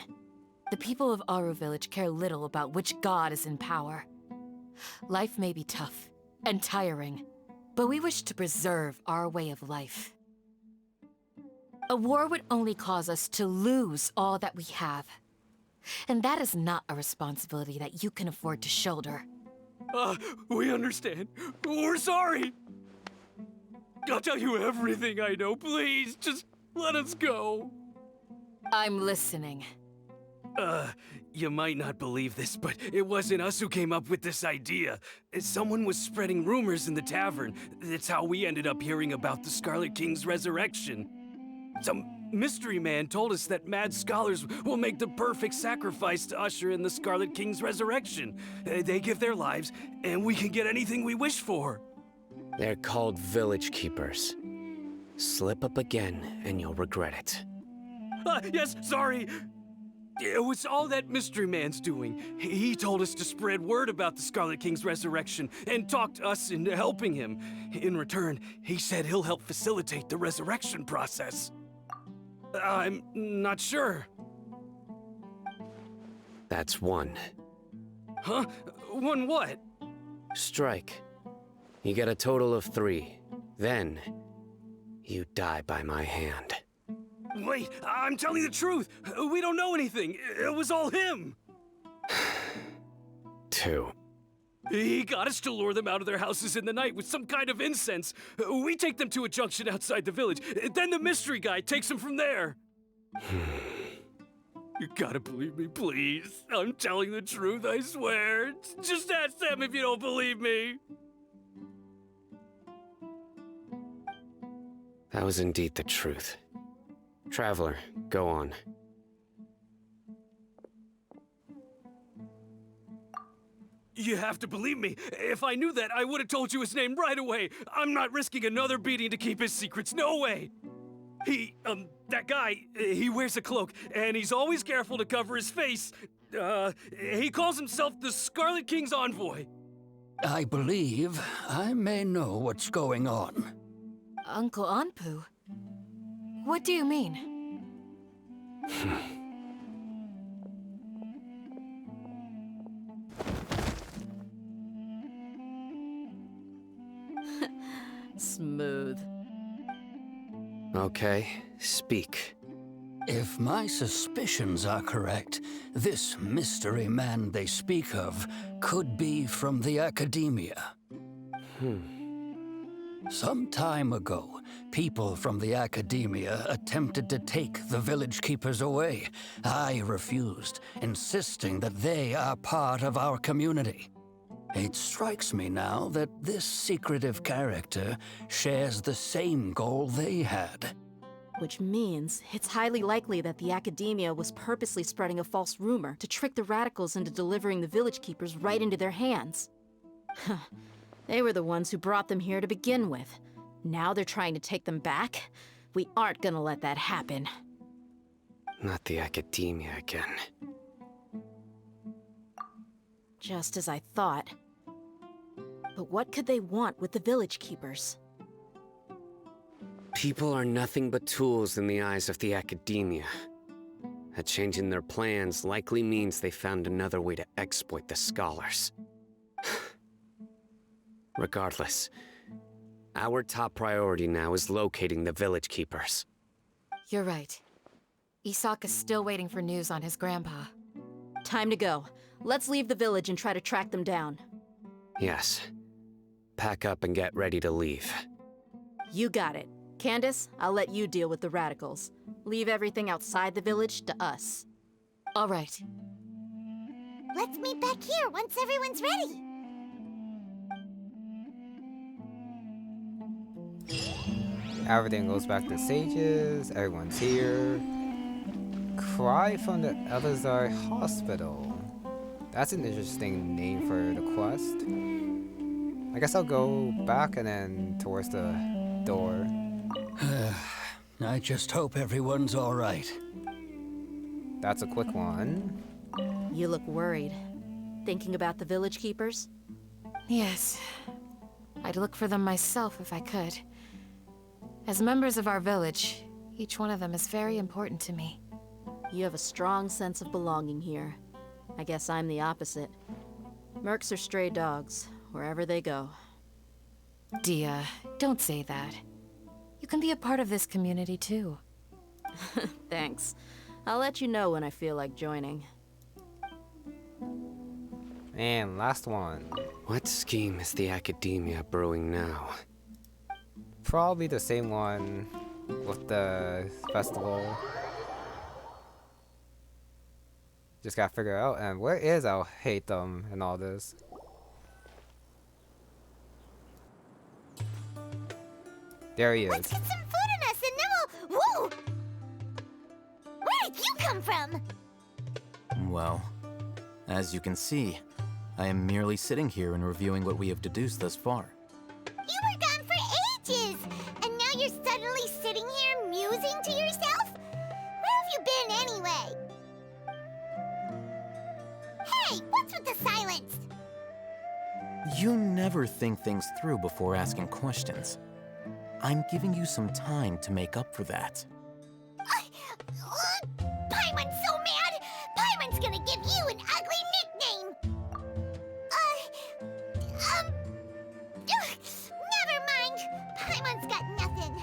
The people of Aru Village care little about which god is in power. Life may be tough and tiring, but we wish to preserve our way of life. A war would only cause us to lose all that we have. And that is not a responsibility that you can afford to shoulder. We understand. We're sorry! I'll tell you everything I know, please. Just let us go. I'm listening. You might not believe this, but it wasn't us who came up with this idea. Someone was spreading rumors in the tavern. That's how we ended up hearing about the Scarlet King's resurrection. Some mystery man told us that mad scholars will make the perfect sacrifice to usher in the Scarlet King's resurrection. They give their lives, and we can get anything we wish for. They're called Village Keepers. Slip up again, and you'll regret it. Yes, sorry. It was all that mystery man's doing. He told us to spread word about the Scarlet King's resurrection and talked us into helping him. In return, he said he'll help facilitate the resurrection process. I'm not sure. That's one. Huh? One what? Strike. You get a total of 3. Then, you die by my hand. Wait, I'm telling the truth. We don't know anything. It was all him. 2. He got us to lure them out of their houses in the night with some kind of incense. We take them to a junction outside the village. Then the mystery guy takes them from there. You gotta believe me, please. I'm telling the truth, I swear. Just ask them if you don't believe me. That was indeed the truth. Traveler, go on. You have to believe me. If I knew that, I would have told you his name right away. I'm not risking another beating to keep his secrets. No way. That guy, he wears a cloak, and he's always careful to cover his face. He calls himself the Scarlet King's envoy. I believe I may know what's going on. Uncle Anpu? What do you mean? Smooth. Okay, speak. If my suspicions are correct, this mystery man they speak of could be from the Academia. Some time ago, people from the Academia attempted to take the village keepers away. I refused, insisting that they are part of our community. It strikes me now that this secretive character shares the same goal they had. Which means it's highly likely that the Academia was purposely spreading a false rumor to trick the radicals into delivering the village keepers right into their hands. They were the ones who brought them here to begin with. Now they're trying to take them back? We aren't gonna let that happen. Not the Academia again. Just as I thought. But what could they want with the village keepers? People are nothing but tools in the eyes of the Academia. A change in their plans likely means they found another way to exploit the scholars. Regardless, our top priority now is locating the village keepers. You're right. Isak is still waiting for news on his grandpa. Time to go. Let's leave the village and try to track them down. Yes. Pack up and get ready to leave. You got it. Candace, I'll let you deal with the radicals. Leave everything outside the village to us. All right. Let's meet back here once everyone's ready. Everything goes back to Sages. Everyone's here. Cry from the Elezear Hospital. That's an interesting name for the quest. I guess I'll go back and then towards the door. I just hope everyone's all right. That's a quick one. You look worried. Thinking about the village keepers? Yes. I'd look for them myself if I could. As members of our village, each one of them is very important to me. You have a strong sense of belonging here. I guess I'm the opposite. Mercs are stray dogs, wherever they go. Dehya, don't say that. You can be a part of this community too. Thanks. I'll let you know when I feel like joining. And last one. What scheme is the Academia brewing now? Probably the same one with the festival. Just gotta figure out. And where is Alhaitham and all this? There he is. Let's get some food in us and then we'll... Whoa! Where did you come from? Well, as you can see, I am merely sitting here and reviewing what we have deduced thus far. You were gone for ages! And now you're suddenly sitting here musing to yourself? Where have you been anyway? Hey, what's with the silence? You never think things through before asking questions. I'm giving you some time to make up for that. Paimon's so mad! Paimon's gonna give you an ugly nickname! Never mind. Paimon's got nothing.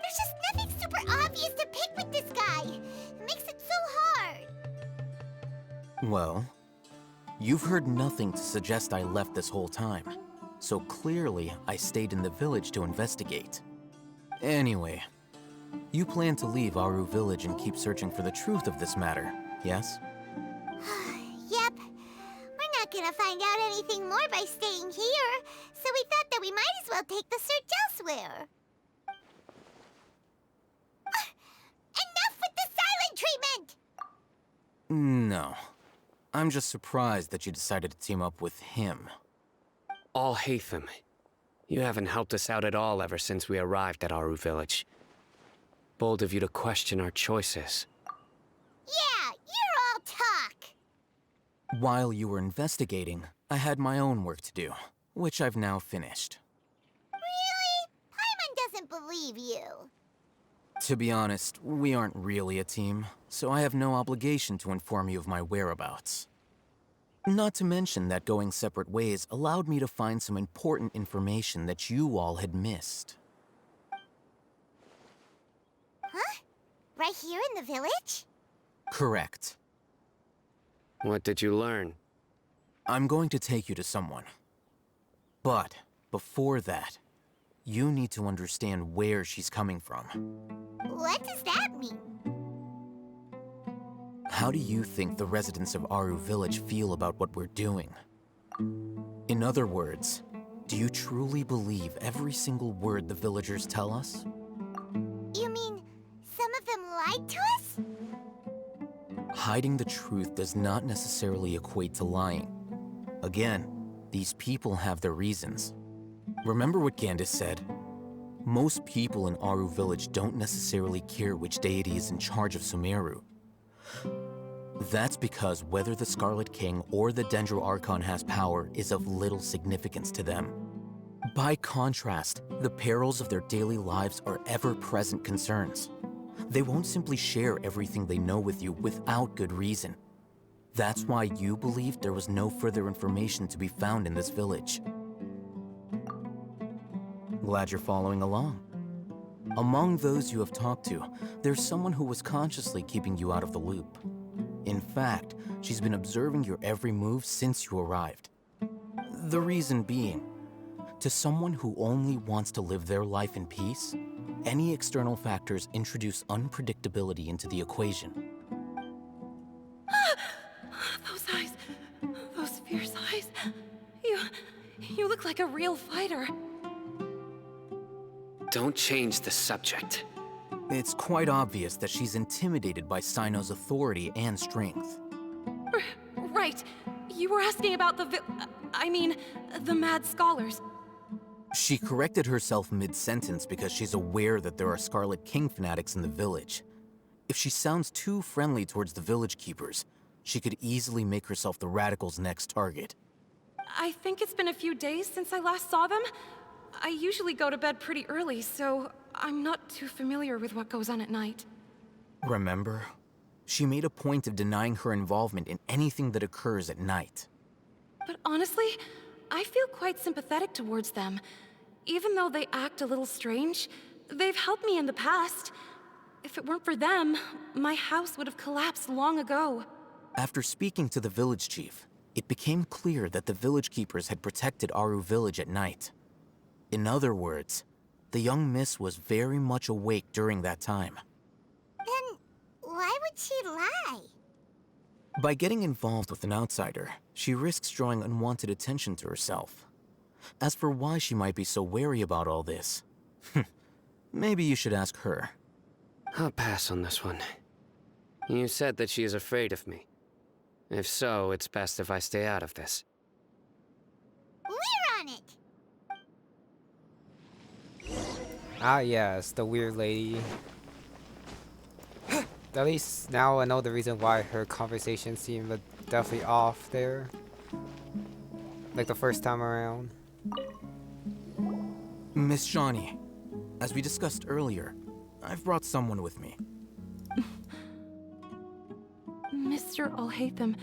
There's just nothing super obvious to pick with this guy. It makes it so hard. Well, you've heard nothing to suggest I left this whole time. So clearly, I stayed in the village to investigate. Anyway, you plan to leave Aru village and keep searching for the truth of this matter, yes? Yep. We're not gonna find out anything more by staying here, so we thought that we might as well take the search elsewhere. Enough with the silent treatment! No. I'm just surprised that you decided to team up with him. Alhaitham, you haven't helped us out at all ever since we arrived at Aru village. Bold of you to question our choices. Yeah, you're all talk! While you were investigating, I had my own work to do, which I've now finished. Really? Paimon doesn't believe you. To be honest, we aren't really a team, so I have no obligation to inform you of my whereabouts. Not to mention that going separate ways allowed me to find some important information that you all had missed. Huh? Right here in the village? Correct. What did you learn? I'm going to take you to someone. But before that, You need to understand where she's coming from. What does that mean? How do you think the residents of Aru Village feel about what we're doing? In other words, do you truly believe every single word the villagers tell us? You mean some of them lied to us? Hiding the truth does not necessarily equate to lying. Again, these people have their reasons. Remember what Gandis said? Most people in Aru Village don't necessarily care which deity is in charge of Sumeru. That's because whether the Scarlet King or the Dendroculus has power is of little significance to them. By contrast, the perils of their daily lives are ever-present concerns. They won't simply share everything they know with you without good reason. That's why you believed there was no further information to be found in this village. Glad you're following along. Among those you have talked to, there's someone who was consciously keeping you out of the loop. In fact, she's been observing your every move since you arrived. The reason being, to someone who only wants to live their life in peace, any external factors introduce unpredictability into the equation. Those eyes. Those fierce eyes. You look like a real fighter. Don't change the subject. It's quite obvious that she's intimidated by Sino's authority and strength. Right. You were asking about the mad scholars. She corrected herself mid-sentence because she's aware that there are Scarlet King fanatics in the village. If she sounds too friendly towards the village keepers, she could easily make herself the Radicals' next target. I think it's been a few days since I last saw them. I usually go to bed pretty early, so I'm not too familiar with what goes on at night. Remember? She made a point of denying her involvement in anything that occurs at night. But honestly, I feel quite sympathetic towards them. Even though they act a little strange, they've helped me in the past. If it weren't for them, my house would have collapsed long ago. After speaking to the village chief, it became clear that the village keepers had protected Aru Village at night. In other words, the young miss was very much awake during that time. Then why would she lie? By getting involved with an outsider, she risks drawing unwanted attention to herself. As for why she might be so wary about all this, maybe you should ask her. I'll pass on this one. You said that she is afraid of me. If so, it's best if I stay out of this. We're on it! Ah yes, the weird lady. At least now I know the reason why her conversation seemed definitely off there. Like the first time around. Miss Shawnee, as we discussed earlier, I've brought someone with me. Mr. Alhaitham,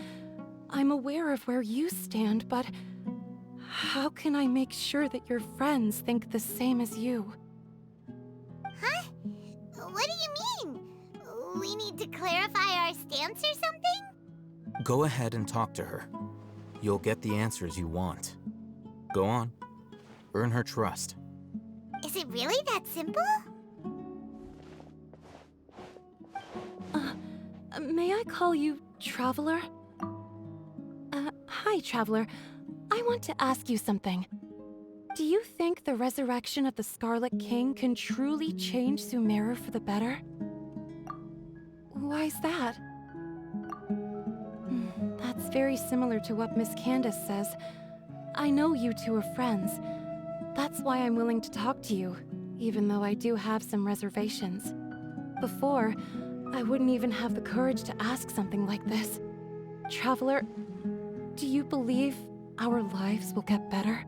I'm aware of where you stand, but how can I make sure that your friends think the same as you? Huh? What do you mean? We need to clarify our stance or something? Go ahead and talk to her. You'll get the answers you want. Go on. Earn her trust. Is it really that simple? May I call you Traveler? Hi, Traveler. I want to ask you something. Do you think the resurrection of the Scarlet King can truly change Sumeru for the better? Why's that? That's very similar to what Miss Candace says. I know you two are friends. That's why I'm willing to talk to you, even though I do have some reservations. Before, I wouldn't even have the courage to ask something like this. Traveler, do you believe our lives will get better?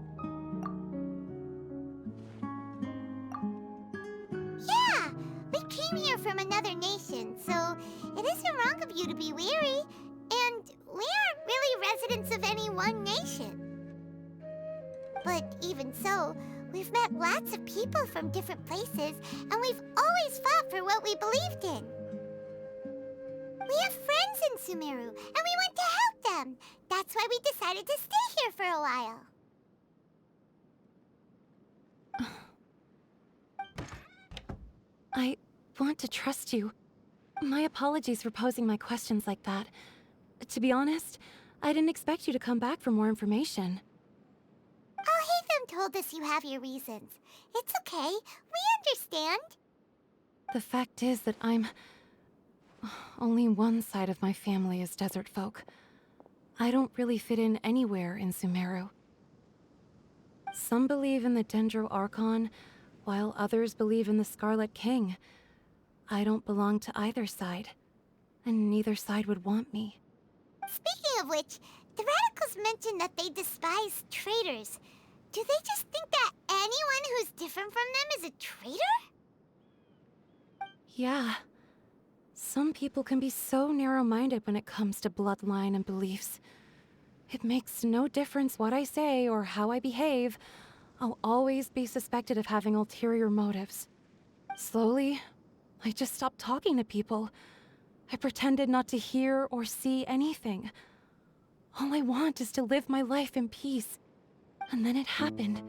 Yeah! We came here from another nation, so it isn't wrong of you to be weary. And we aren't really residents of any one nation. But even so, we've met lots of people from different places, and we've always fought for what we believed in. We have friends in Sumeru, and we want to help them. That's why we decided to stay here for a while. I want to trust you. My apologies for posing my questions like that. To be honest, I didn't expect you to come back for more information. Alhaitham told us you have your reasons. It's okay. We understand. The fact is that only one side of my family is desert folk. I don't really fit in anywhere in Sumeru. Some believe in the Archon, while others believe in the Scarlet King. I don't belong to either side, and neither side would want me. Speaking of which, the radicals mentioned that they despise traitors. Do they just think that anyone who's different from them is a traitor? Yeah. Some people can be so narrow-minded when it comes to bloodline and beliefs. It makes no difference what I say or how I behave. I'll always be suspected of having ulterior motives. Slowly, I just stopped talking to people. I pretended not to hear or see anything. All I want is to live my life in peace. And then it happened.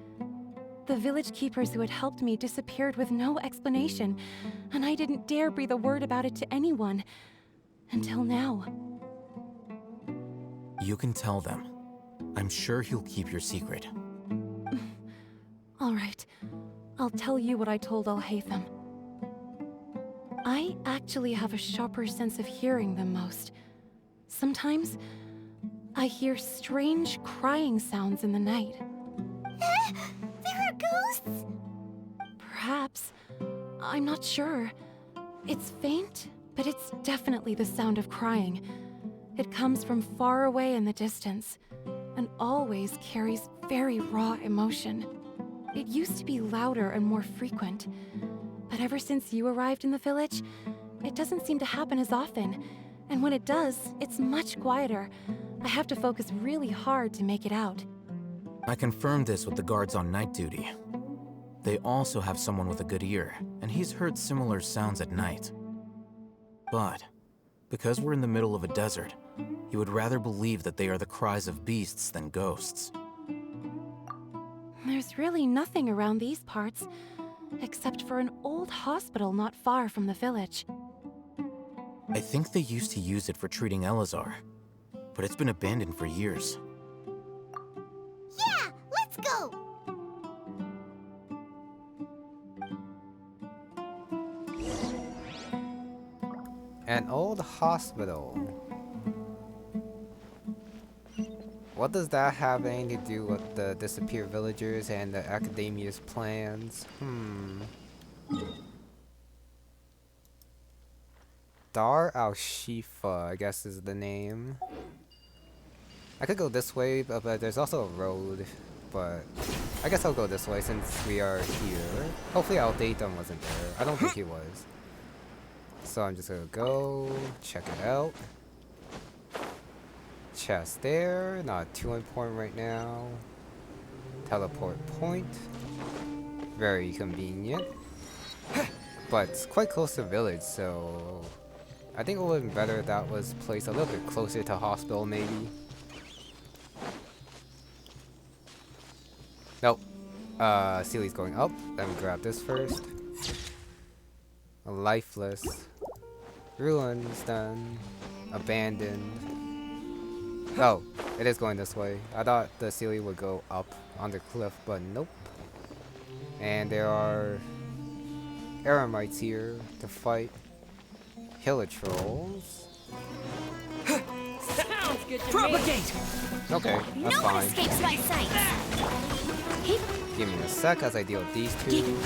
The village keepers who had helped me disappeared with no explanation, and I didn't dare breathe a word about it to anyone. Until now. You can tell them. I'm sure he'll keep your secret. All right. I'll tell you what I told Alhaitham. I actually have a sharper sense of hearing than most. Sometimes, I hear strange crying sounds in the night. There are ghosts? Perhaps. I'm not sure. It's faint, but it's definitely the sound of crying. It comes from far away in the distance, and always carries very raw emotion. It used to be louder and more frequent, but ever since you arrived in the village, it doesn't seem to happen as often, and when it does, it's much quieter. I have to focus really hard to make it out. I confirmed this with the guards on night duty. They also have someone with a good ear, and he's heard similar sounds at night. But, because we're in the middle of a desert, he would rather believe that they are the cries of beasts than ghosts. There's really nothing around these parts, except for an old hospital not far from the village. I think they used to use it for treating Elezear, but it's been abandoned for years. Yeah, let's go! An old hospital. What does that have anything to do with the disappeared villagers and the Akademia's plans? Dar al-Shifa, I guess is the name. I could go this way, but there's also a road. But I guess I'll go this way since we are here. Hopefully Alhaitham wasn't there. I don't think he was. So I'm just gonna go check it out. Chest there, not too important right now. Teleport point. Very convenient. But it's quite close to village, so I think it would have been better if that was placed a little bit closer to hospital maybe. Nope. Seely's going up. Let me grab this first. Lifeless. Ruins then. Abandoned. Oh, it is going this way. I thought the Seely would go up on the cliff, but nope. And there are Eremites here to fight. Hilla trolls. Sounds good to Propagate! Okay, that's No fine. one escapes my sight. Give me a sec as I deal with these two.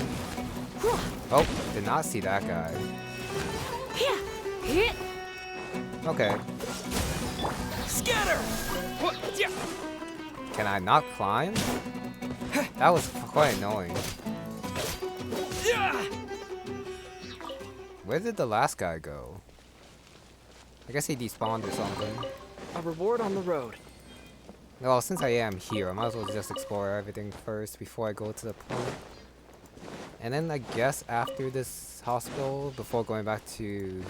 Oh, did not see that guy. Okay. Scatter! Can I not climb? That was quite annoying. Where did the last guy go? I guess he despawned or something. A reward on the road. Well, since I am here, I might as well just explore everything first before I go to the point. And then I guess after this hospital, before going back to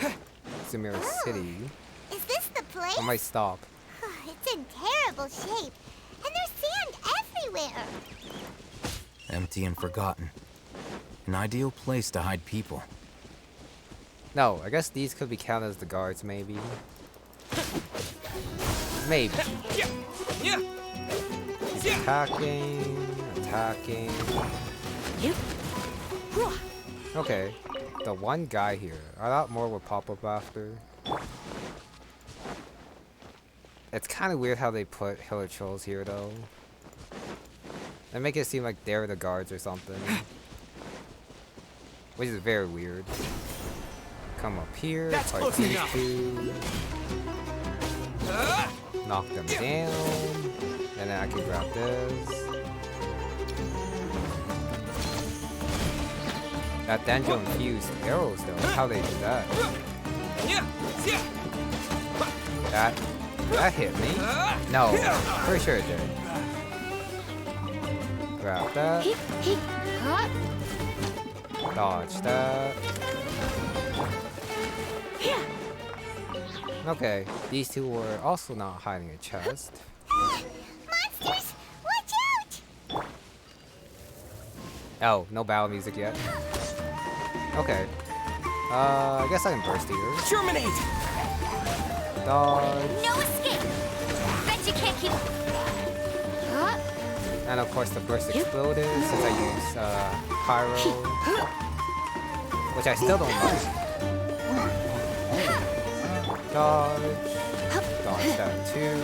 Sumeru City, Is this the place? I might stop. It's in terrible shape, and there's sand everywhere. Empty and forgotten. An ideal place to hide people. No, I guess these could be counted as the guards, maybe. Maybe. He's attacking. Okay. The one guy here. A lot more will pop up after. It's kind of weird how they put Hiller Trolls here, though. They make it seem like they're the guards or something. Which is very weird. Come up here, fight these two. Knock them down. And then I can grab this. That Dendro infused arrows though, how they do that. That hit me? No, pretty sure it did. Grab that. Dodge that. Okay, these two were also not hiding a chest. Monsters, watch out! Oh, no battle music yet. Okay. I guess I can burst here. Terminate! Dodge. No escape! Bet you can't keep... And of course the burst exploded since I use Pyro. Which I still don't like. Dodge. Dodge that too.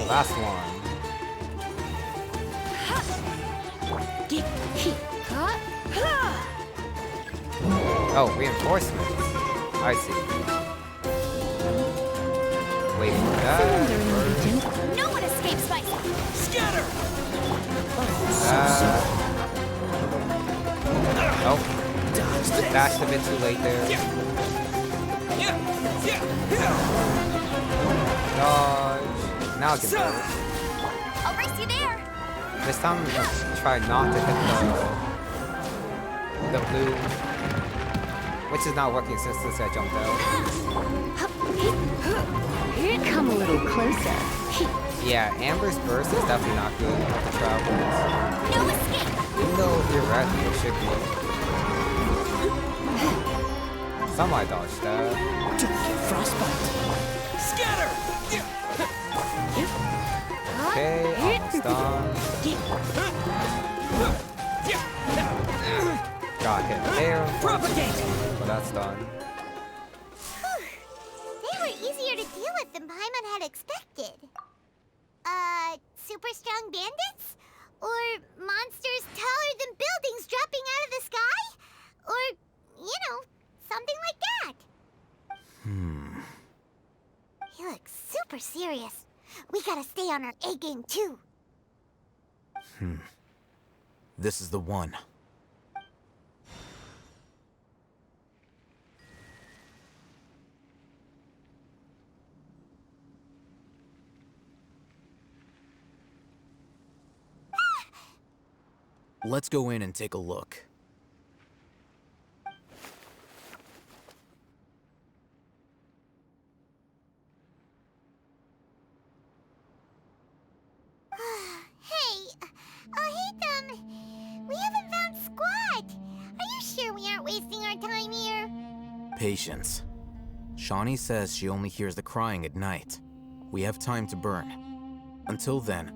Last one. Oh, reinforcements. I see. Wait for that. No one escapes by... Scatter! Nope. Dashed a bit too late there. Dodge. Now I can burst. I'll race you there. This time I'm gonna try not to hit the blue. Which is not working since I jumped out. Come a little closer. Yeah, Amber's burst is definitely not good with the travelers. No escape. Even though theoretically it should be. Some I dodged that. Don't get frostbite. Scatter! Okay, almost done. Got hit there, but that's done. They were easier to deal with than Paimon had expected. Super strong bandits? Or monsters taller than buildings dropping out of the sky? Or, you know, something like that. He looks super serious. We gotta stay on our A game too. This is the one. Let's go in and take a look. Hey, Alhaitham, we haven't found Squat. Are you sure we aren't wasting our time here? Patience. Shawnee says she only hears the crying at night. We have time to burn. Until then,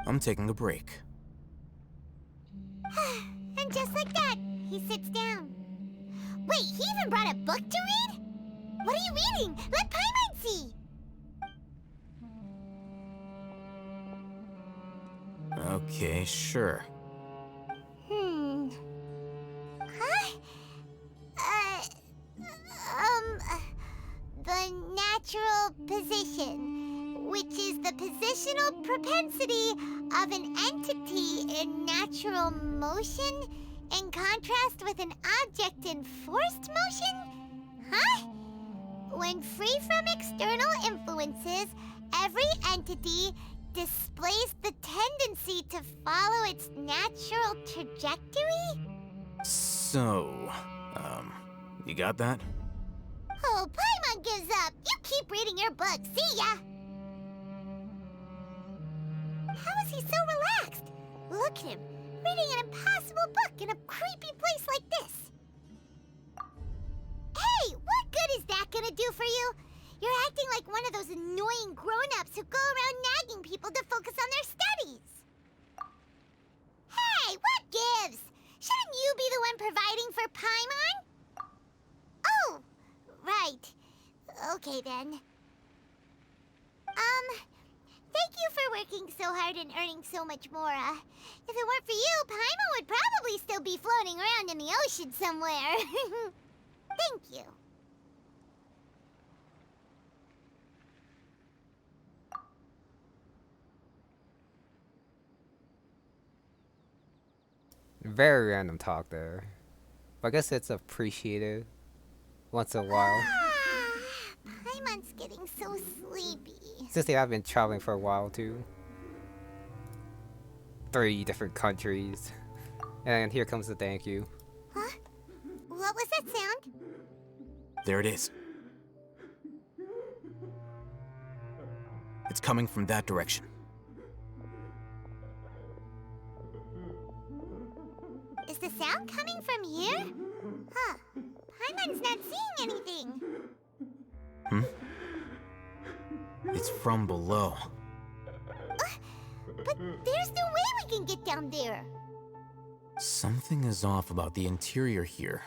I'm taking a break. And just like that, he sits down. Wait, he even brought a book to read? What are you reading? Let Paimon see! Okay, sure. The natural position, which is the positional propensity of an entity in natural motion in contrast with an object in forced motion? Huh? When free from external influences, every entity displays the tendency to follow its natural trajectory? So, you got that? Oh, Paimon gives up. You keep reading your book. See ya! How is he so relaxed? Look at him. reading an impossible book in a creepy place like this. Hey, what good is that gonna do for you? You're acting like one of those annoying grown-ups who go around nagging people to focus on their studies. Hey, what gives? Shouldn't you be the one providing for Paimon? Oh, right. Okay then. Thank you for working so hard and earning so much more. If it weren't for you, Paimon would probably still be floating around in the ocean somewhere. Thank you. Very random talk there. But I guess it's appreciated once in a while. Paimon's getting so sleepy. Since they have been traveling for a while too. 3 different countries. And here comes the thank you. Huh? What was that sound? There it is. It's coming from that direction. Is the sound coming from here? Huh. Paimon's not seeing anything. It's from below. But there's no way we can get down there. Something is off about the interior here.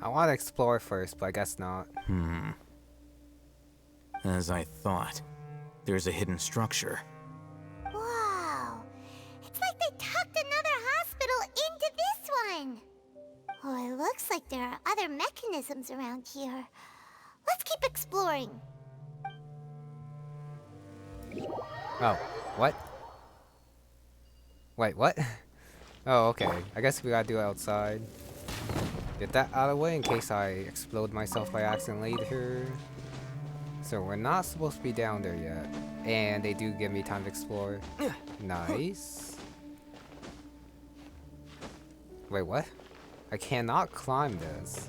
I want to explore first, but I guess not. As I thought, there's a hidden structure. Wow. It's like they tucked another hospital into this one. Oh, it looks like there are other mechanisms around here. Let's keep exploring. Oh, what? Wait, what? Oh, okay. I guess we gotta do it outside. Get that out of the way in case I explode myself by accident later. So we're not supposed to be down there yet. And they do give me time to explore. Nice. Wait, what? I cannot climb this.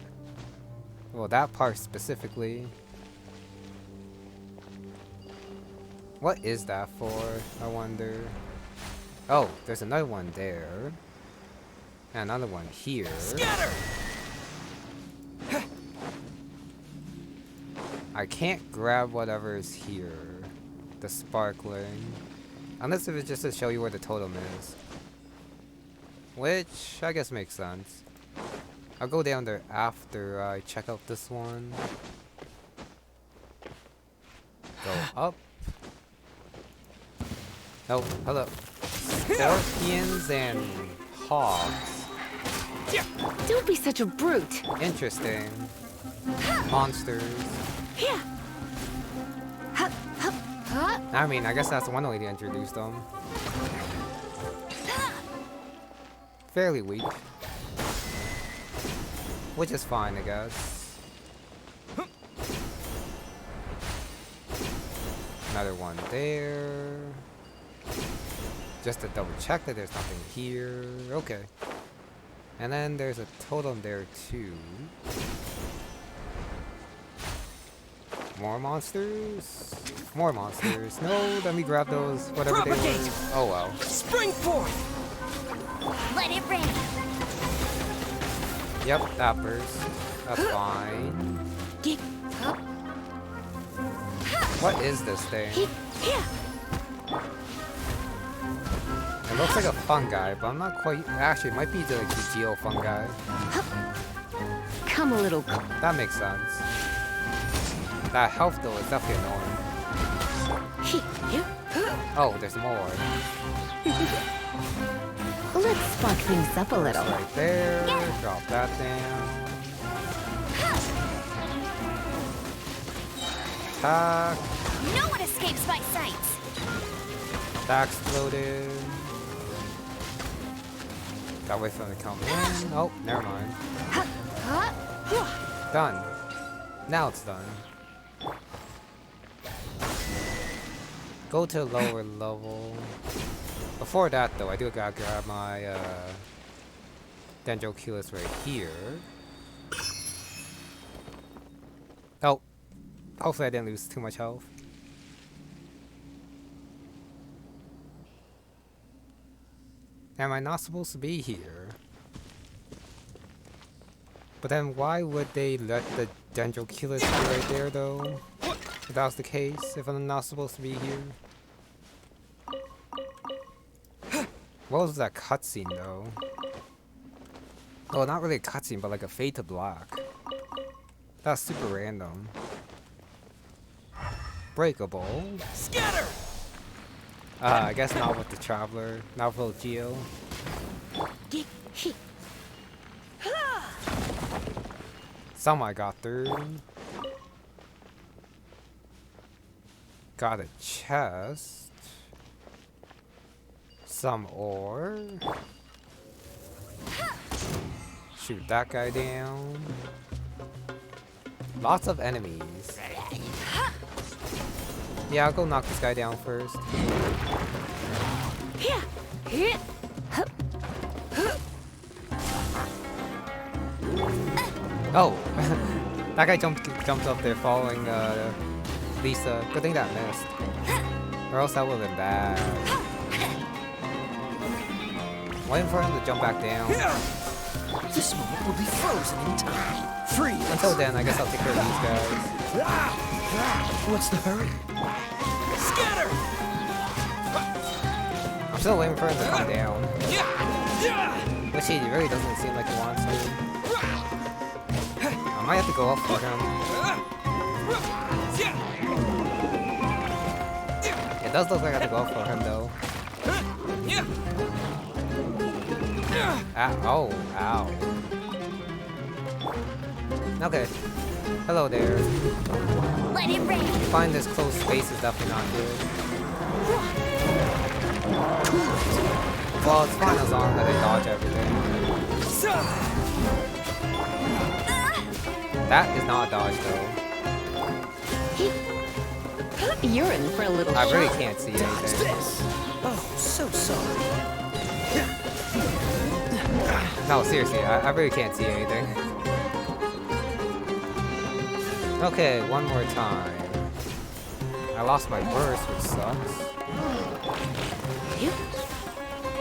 Well, that part specifically. What is that for, I wonder? Oh, there's another one there. And another one here. Scatter! I can't grab whatever is here. The sparkling. Unless if it's just to show you where the totem is. Which, I guess makes sense. I'll go down there after I check out this one. Go up. Oh, hello. Scorpions and hogs. Don't be such a brute. Interesting. Monsters. I mean, I guess that's one way to introduce them. Fairly weak. Which is fine, I guess. Another one there. Just to double check that there's nothing here. Okay. And then there's a totem there too. More monsters? More monsters. No, let me grab those. Whatever they were. Oh well. Spring forth! Let it rain. Yep, that burst. That's fine. What is this thing? It looks like a fungi, but I'm not quite. Actually, it might be the geo fungi. Come a little. That makes sense. That health though is definitely annoying. Oh, there's more. Let's spark things up a little. Right there. Drop that down. Attack. No one escapes my sights. That exploded. Gotta wait for them to come in. Oh, never mind. Done. Now it's done. Go to lower level. Before that though, I do gotta grab my Dendroculus right here. Hopefully I didn't lose too much health. Am I not supposed to be here? But then why would they let the Dendroculus be right there though? If that was the case, if I'm not supposed to be here. What was that cutscene though? Oh, not really a cutscene, but like a fade to black. That's super random. Breakable. Scatter! I guess not with the Traveler, not with Geo. Some I got through. Got a chest. Some ore. Shoot that guy down. Lots of enemies. Yeah, I'll go knock this guy down first. Oh! That guy jumped up there following Lisa. Good thing that missed. Or else that would have been bad. Waiting for him to jump back down. This moment will be frozen in time. Freeze! Until then, I guess I'll take care of these guys. What's the hurry? Scatter! I'm still waiting for him to come down. Which he really doesn't seem like he wants to. I might have to go up for him. It does look like I have to go up for him though. Oh, ow. Okay. Hello there. Let it rain. Find this close space is definitely not good. Well, it's fine as long as they dodge everything. That is not a dodge though. You're in for a little I really shock. can't see anything. Oh, so sorry. No, seriously, I really can't see anything. Okay, one more time. I lost my burst, which sucks.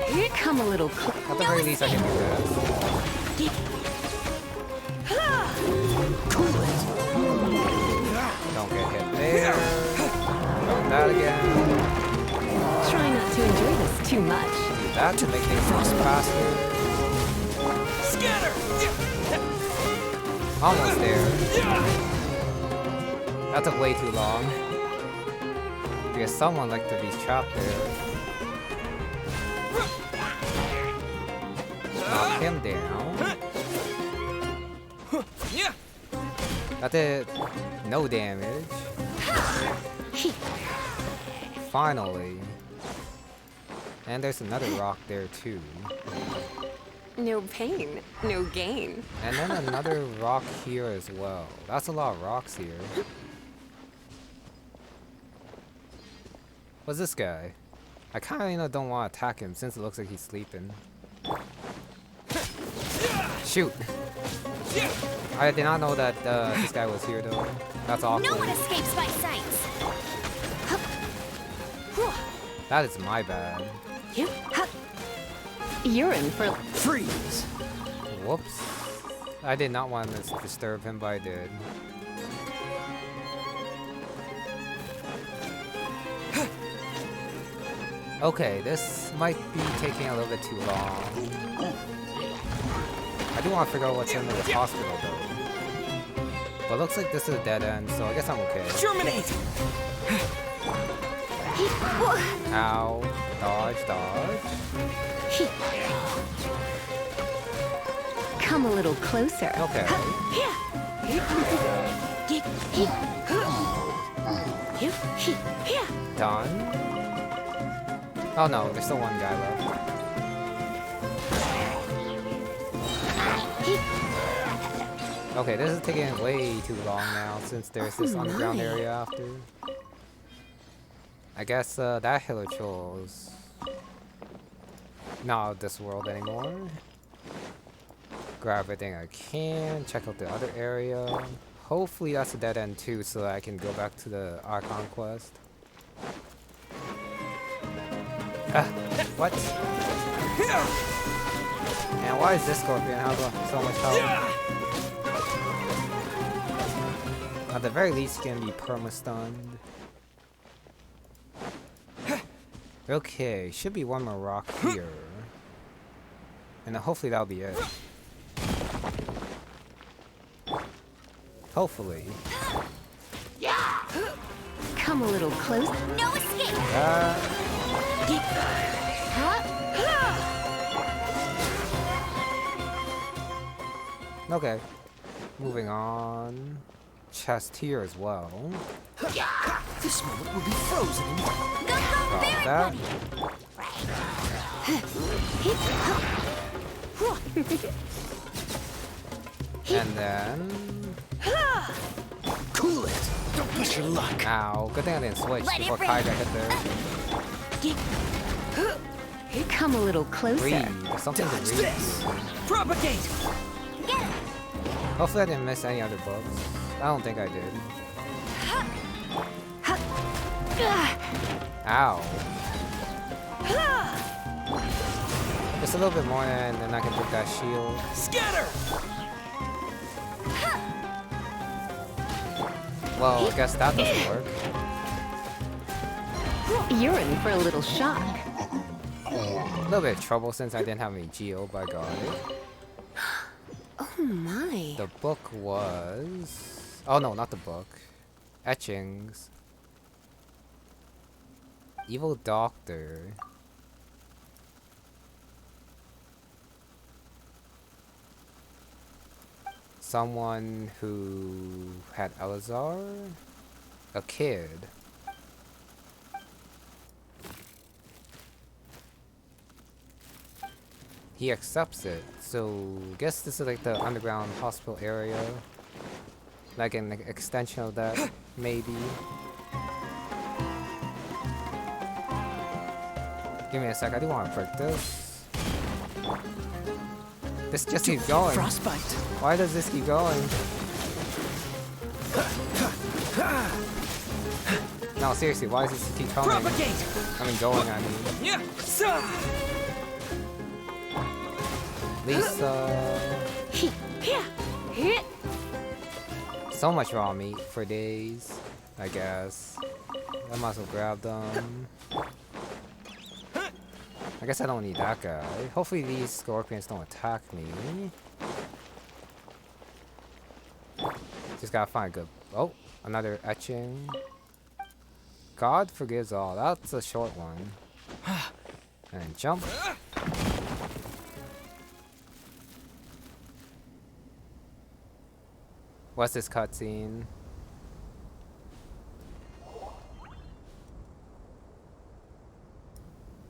Here, come a little closer. At the very least, I can do this. Don't get hit there. Don't that again. Try not to enjoy this too much. Do that to make things run faster. Scatter! Almost there. That took way too long. Because someone liked to be trapped there. Knock him down. That did no damage. Finally. And there's another rock there too. No pain, no gain. And then another rock here as well. That's a lot of rocks here. What's this guy? I kind of don't want to attack him since it looks like he's sleeping. Shoot! I did not know that this guy was here though. That's awful. No one escapes my sights. That is my bad. You're in for freeze. Whoops. I did not want to disturb him, but I did. Okay, this might be taking a little bit too long. I do want to figure out what's in this hospital though. But it looks like this is a dead end, so I guess I'm okay. Germinate! Ow. Dodge, dodge. Come a little closer. Okay. Done. Oh no, there's still one guy left. Okay, this is taking way too long now since there's this underground area after. I guess that Hilichurl is not of this world anymore. Grab everything I can, check out the other area. Hopefully that's a dead end too, so that I can go back to the Archon quest. What? And why is this scorpion have so much health? At the very least, he can be perma-stunned. Okay, should be one more rock here. And then hopefully that'll be it. Hopefully. Come a little closer. No escape! Okay. Moving on. Chest here as well. This moment will be frozen in time. Drop that. And then... Cool it! Don't push your luck! Ow, good thing I didn't switch Let before it Kai got hit there. Come a little closer. Read. There's something to read here. Propagate! Hopefully I didn't miss any other books. I don't think I did. Ow. Just a little bit more and then I can take that shield. Scatter! Well, I guess that doesn't work. You're in for a little shock. A little bit of trouble since I didn't have any Geo, but I got it. Oh my. The book was... Oh no, not the book. Etchings. Evil Doctor. Someone who had Elezear? A kid. He accepts it, so I guess this is like the underground hospital area. Like an extension of that, maybe. Give me a sec, I do want to break this. This just keeps going. Frostbite. Why does this keep going? No, seriously, why does this keep coming? Propagate. I mean, going, I mean. Yeah. Lisa. So much raw meat for days, I guess. I might as well grab them. I guess I don't need that guy. Hopefully these scorpions don't attack me. Just gotta find a good... Oh, another etching. God forgives all. That's a short one. And then jump. What's this cutscene?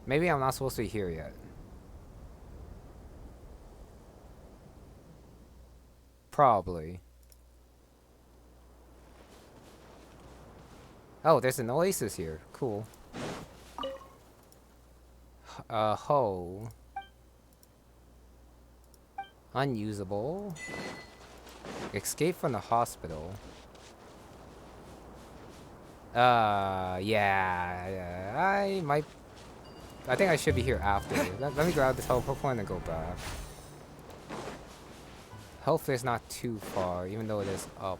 Maybe I'm not supposed to be here yet. Probably. Oh, there's an oasis here. Cool. Ho. Unusable. Escape from the hospital. Yeah, I think I should be here after. Let me grab the teleport point and go back. Hopefully it's not too far, even though it is up.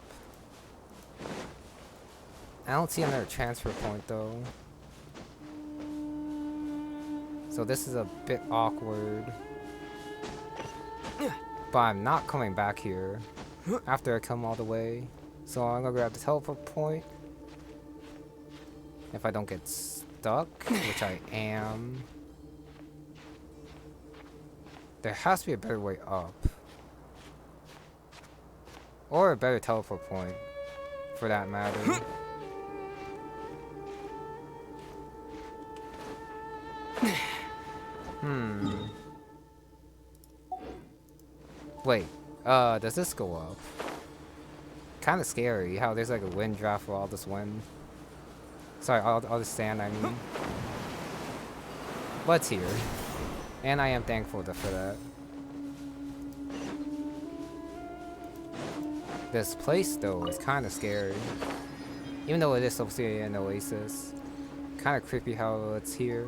I don't see another transfer point though. So this is a bit awkward. But I'm not coming back here after I come all the way. So I'm gonna grab the teleport point. If I don't get stuck, which I am. There has to be a better way up. Or a better teleport point, for that matter. Wait, does this go up? Kinda scary how there's like a wind draft for all this wind. Sorry, all this sand, I mean. But it's here. And I am thankful for that. This place, though, is kind of scary. Even though it is supposed to be an oasis. Kind of creepy how it's here.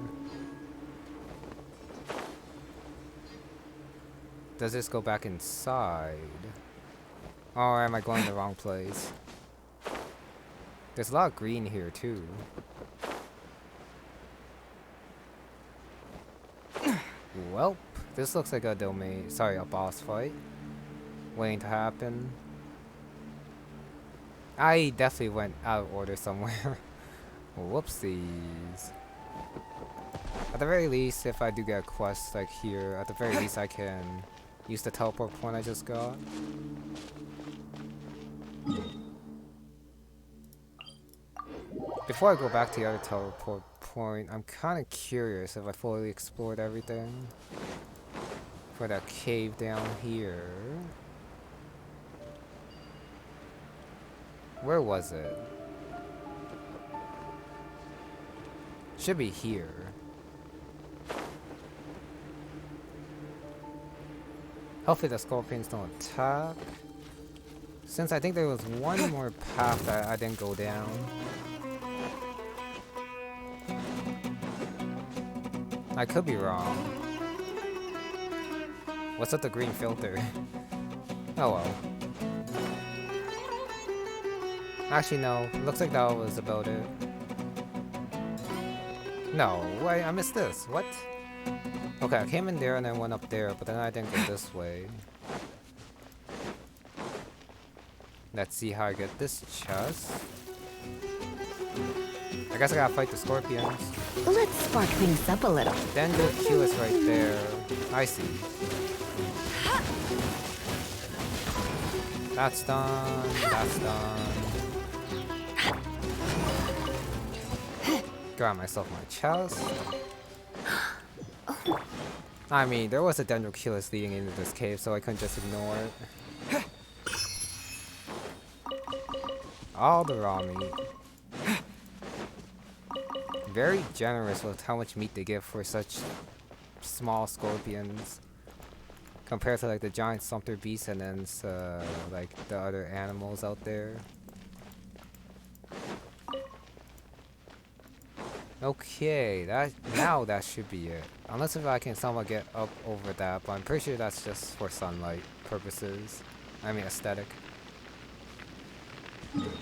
Does this go back inside? Or am I going the wrong place? There's a lot of green here, too. Welp, this looks like a domain. Sorry, a boss fight. Waiting to happen. I definitely went out of order somewhere. Whoopsies. At the very least, if I do get a quest like here, at the very least I can use the teleport point I just got. Before I go back to the other teleport point, I'm kind of curious if I fully explored everything. For that cave down here. Where was it? Should be here. Hopefully the scorpions don't attack. Since I think there was one more path that I didn't go down. I could be wrong. What's up the green filter? Oh well. Actually no, looks like that was about it. No, wait, I missed this. What? Okay, I came in there and then went up there, but then I didn't go this way. Let's see how I get this chest. I guess I gotta fight the scorpions. Let's spark things up a little. Dendroculus right there. I see. That's done. That's done. Grab myself my chest. I mean, there was a Dendroculus leading into this cave, so I couldn't just ignore it. All the raw meat. Very generous with how much meat they give for such small scorpions. Compared to like the giant sumpter beasts and then like the other animals out there. Okay, now that should be it. Unless if I can somehow get up over that, but I'm pretty sure that's just for sunlight purposes. I mean aesthetic.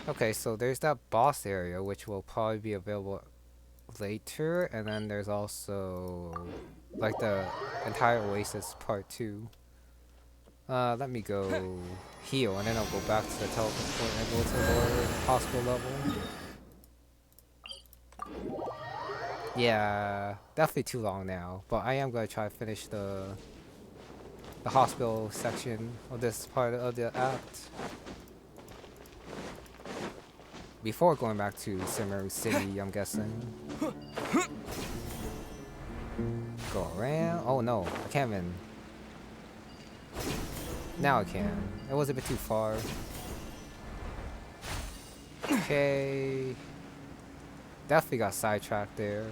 Okay, so there's that boss area which will probably be available later, and then there's also like the entire oasis part 2. Let me go heal and then I'll go back to the teleport point and go to the lower hospital level. Yeah, definitely too long now, but I am going to try to finish the hospital section of this part of the act before going back to Simmeru City, I'm guessing. Go around. Oh no, I can't even. Now I can. It was a bit too far. Okay. Definitely got sidetracked there.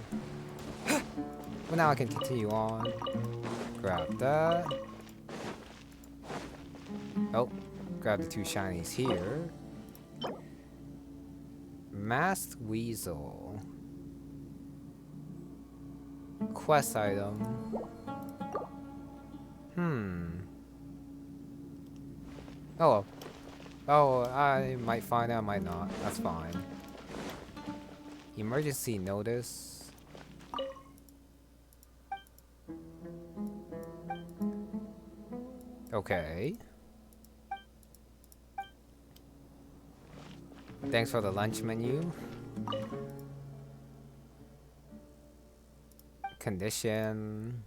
But now I can continue on. Grab that. Oh, grab the 2 shinies here. Masked Weasel. Quest item. Oh well. Oh, I might find out, I might not. That's fine. Emergency notice. Okay. Thanks for the lunch menu. Condition.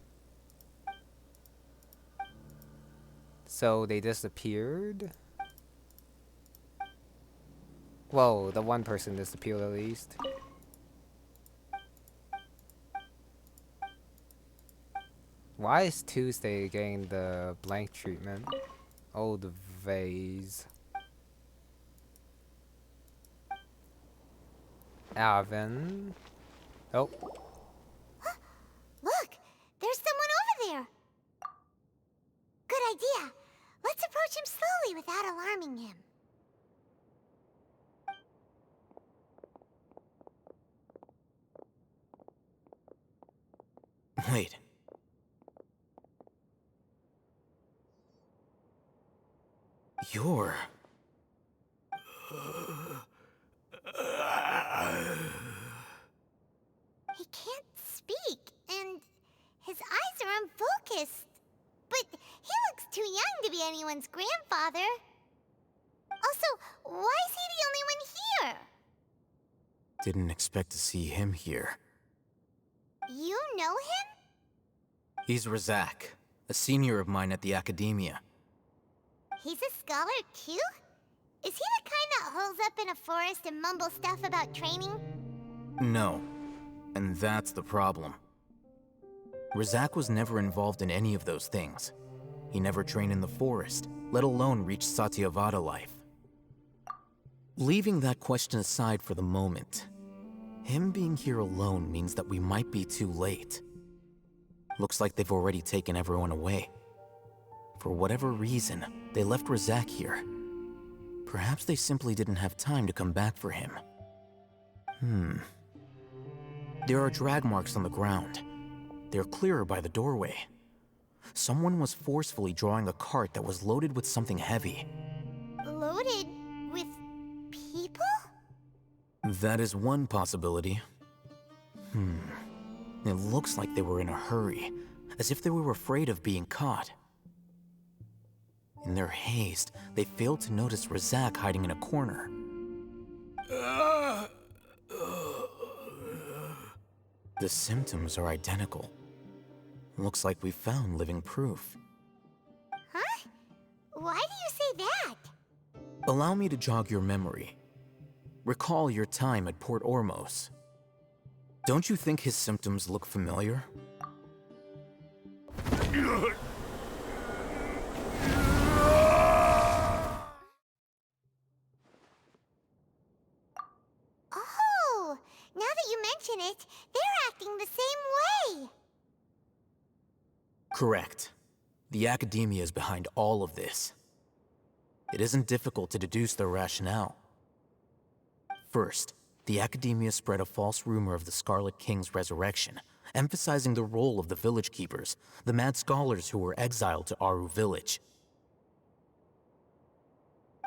So they disappeared? Whoa, the one person disappeared at least. Why is Tuesday getting the blank treatment? Oh, the vase. Alvin. Oh. Look! There's someone over there! Good idea. Let's approach him slowly without alarming him. Wait. You're... He can't speak, and his eyes are unfocused. But he looks too young to be anyone's grandfather. Also, why is he the only one here? Didn't expect to see him here. You know him? He's Razak, a senior of mine at the Akademia. He's a scholar too? Is he the kind that holes up in a forest and mumbles stuff about training? No, and that's the problem. Razak was never involved in any of those things. He never trained in the forest, let alone reach Satyavada life. Leaving that question aside for the moment, him being here alone means that we might be too late. Looks like they've already taken everyone away. For whatever reason, they left Razak here. Perhaps they simply didn't have time to come back for him. There are drag marks on the ground. They're clearer by the doorway. Someone was forcefully drawing a cart that was loaded with something heavy. Loaded with people? That is one possibility. It looks like they were in a hurry, as if they were afraid of being caught. In their haste, they failed to notice Razak hiding in a corner. The symptoms are identical. Looks like we found living proof. Huh? Why do you say that? Allow me to jog your memory. Recall your time at Port Ormos. Don't you think his symptoms look familiar? Oh, now that you mention it, they're acting the same way. Correct. The Akademia is behind all of this. It isn't difficult to deduce their rationale. First, the Akademia spread a false rumor of the Scarlet King's resurrection, emphasizing the role of the village keepers, the mad scholars who were exiled to Aru village.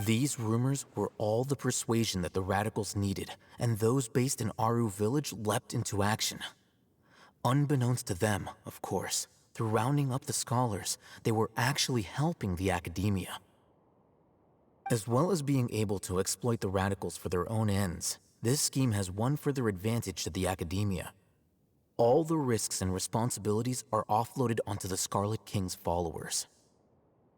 These rumors were all the persuasion that the radicals needed, and those based in Aru village leapt into action. Unbeknownst to them, of course, through rounding up the scholars, they were actually helping the Akademia. As well as being able to exploit the radicals for their own ends, this scheme has one further advantage to the Akademia. All the risks and responsibilities are offloaded onto the Scarlet King's followers.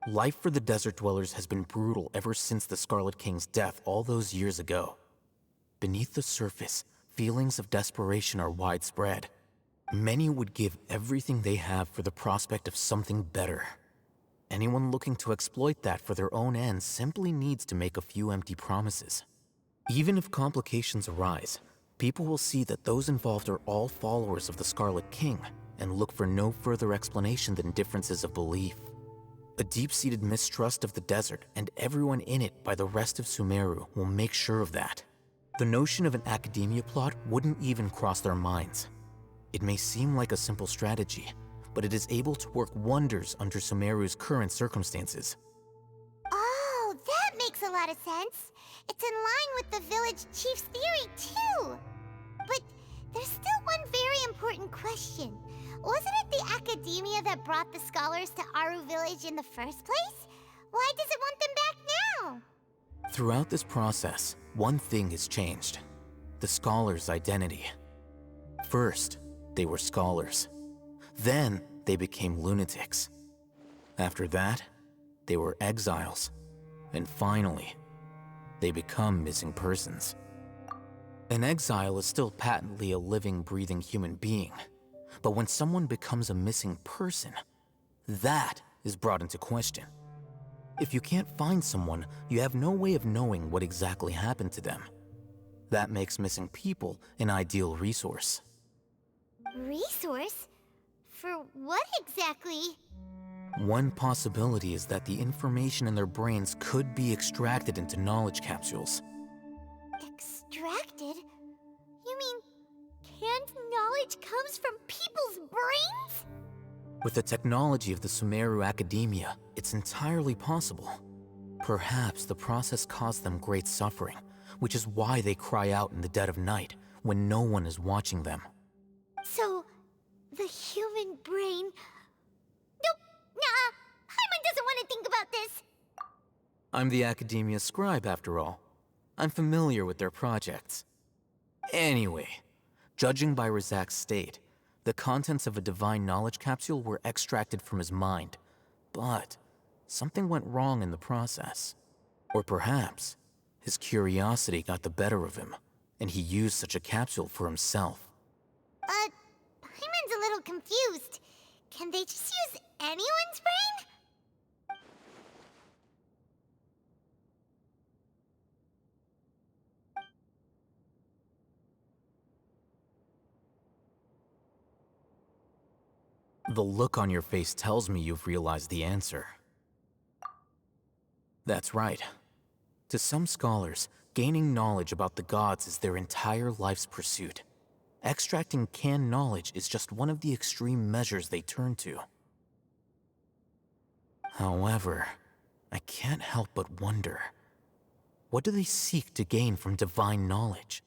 Life for the desert dwellers has been brutal ever since the Scarlet King's death all those years ago. Beneath the surface, feelings of desperation are widespread. Many would give everything they have for the prospect of something better. Anyone looking to exploit that for their own ends simply needs to make a few empty promises. Even if complications arise, people will see that those involved are all followers of the Scarlet King and look for no further explanation than differences of belief. A deep-seated mistrust of the desert and everyone in it by the rest of Sumeru will make sure of that. The notion of an Academia plot wouldn't even cross their minds. It may seem like a simple strategy, but it is able to work wonders under Sumeru's current circumstances. Oh, that makes a lot of sense. It's in line with the village chief's theory, too. But there's still one very important question. Wasn't it the Academia that brought the scholars to Aru village in the first place? Why does it want them back now? Throughout this process, one thing has changed. The scholars' identity. First, they were scholars. Then, they became lunatics. After that, they were exiles. And finally, they become missing persons. An exile is still patently a living, breathing human being. But when someone becomes a missing person, that is brought into question. If you can't find someone, you have no way of knowing what exactly happened to them. That makes missing people an ideal resource. Resource? For what exactly? One possibility is that the information in their brains could be extracted into knowledge capsules. Extracted? You mean canned knowledge knowledge comes from people's brains? With the technology of the Sumeru Academia, it's entirely possible. Perhaps the process caused them great suffering, which is why they cry out in the dead of night when no one is watching them. So, the human brain... Nope, nah, Paimon doesn't want to think about this. I'm the Academia scribe, after all. I'm familiar with their projects. Anyway, judging by Razak's state, the contents of a divine knowledge capsule were extracted from his mind. But something went wrong in the process. Or perhaps his curiosity got the better of him, and he used such a capsule for himself. Paimon's a little confused. Can they just use anyone's brain? The look on your face tells me you've realized the answer. That's right. To some scholars, gaining knowledge about the gods is their entire life's pursuit. Extracting canned knowledge is just one of the extreme measures they turn to. However, I can't help but wonder, what do they seek to gain from divine knowledge?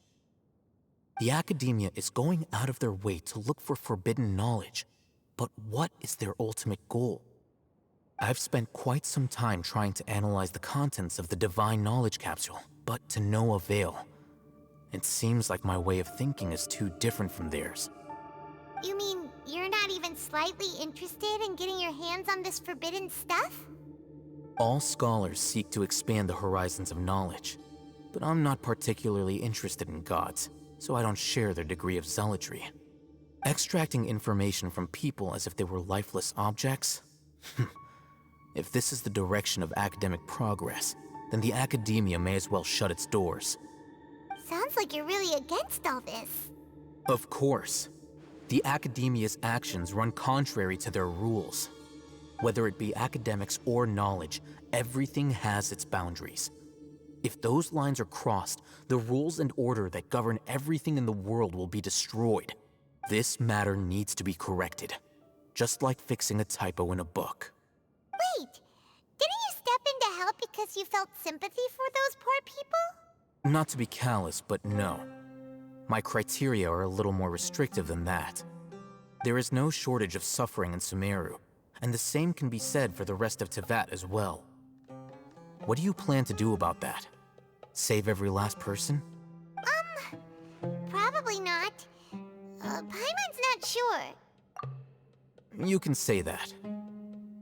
The Academia is going out of their way to look for forbidden knowledge, but what is their ultimate goal? I've spent quite some time trying to analyze the contents of the divine knowledge capsule, but to no avail. It seems like my way of thinking is too different from theirs. You mean you're not even slightly interested in getting your hands on this forbidden stuff? All scholars seek to expand the horizons of knowledge, but I'm not particularly interested in gods, so I don't share their degree of zealotry. Extracting information from people as if they were lifeless objects? If this is the direction of academic progress, then the Academia may as well shut its doors. Sounds like you're really against all this. Of course. The Academia's actions run contrary to their rules. Whether it be academics or knowledge, everything has its boundaries. If those lines are crossed, the rules and order that govern everything in the world will be destroyed. This matter needs to be corrected, just like fixing a typo in a book. Wait, didn't you step in to help because you felt sympathy for those poor people? Not to be callous, but no. My criteria are a little more restrictive than that. There is no shortage of suffering in Sumeru, and the same can be said for the rest of Teyvat as well. What do you plan to do about that? Save every last person? Probably not. Paimon's not sure. You can say that.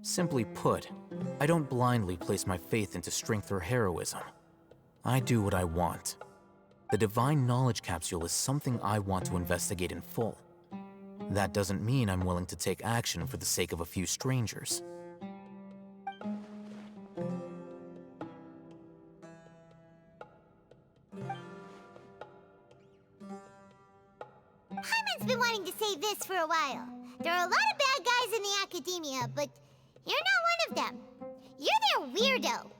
Simply put, I don't blindly place my faith into strength or heroism. I do what I want. The divine knowledge capsule is something I want to investigate in full. That doesn't mean I'm willing to take action for the sake of a few strangers. Paimon's been wanting to say this for a while. There are a lot of bad guys in the Academia, but you're not one of them. You're their weirdo.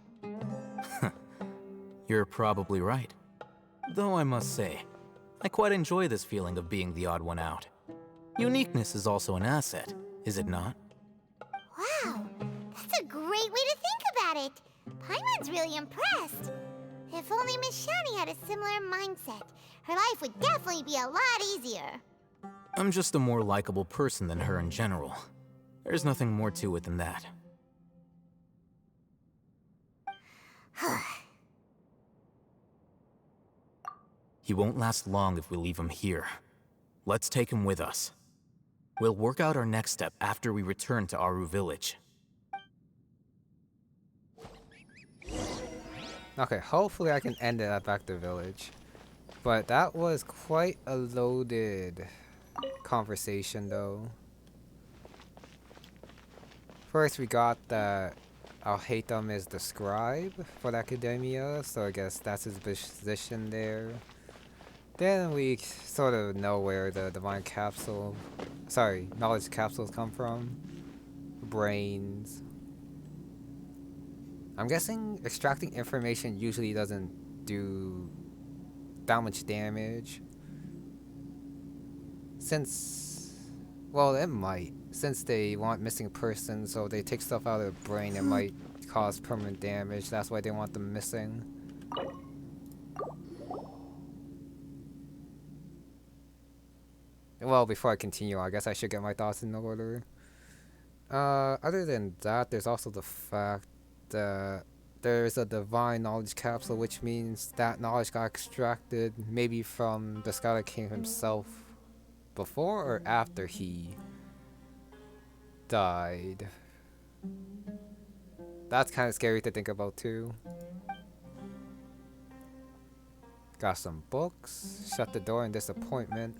You're probably right. Though I must say, I quite enjoy this feeling of being the odd one out. Uniqueness is also an asset, is it not? Wow, that's a great way to think about it. Paimon's really impressed. If only Miss Shani had a similar mindset, her life would definitely be a lot easier. I'm just a more likable person than her in general. There's nothing more to it than that. He won't last long if we leave him here. Let's take him with us. We'll work out our next step after we return to Aru Village. Okay, hopefully I can end it at back to village. But that was quite a loaded conversation though. First we got that Alhaitham is the scribe for the Academia, so I guess that's his position there. Then we sort of know where the knowledge capsules come from. Brains. I'm guessing extracting information usually doesn't do that much damage. Since, well, it might. Since they want missing persons, so they take stuff out of the brain, it might cause permanent damage. That's why they want them missing. Well, before I continue, I guess I should get my thoughts in order. Other than that, there's also the fact that there's a divine knowledge capsule, which means that knowledge got extracted maybe from the Scarlet King himself before or after he died. That's kind of scary to think about too. Got some books. Shut the door in disappointment.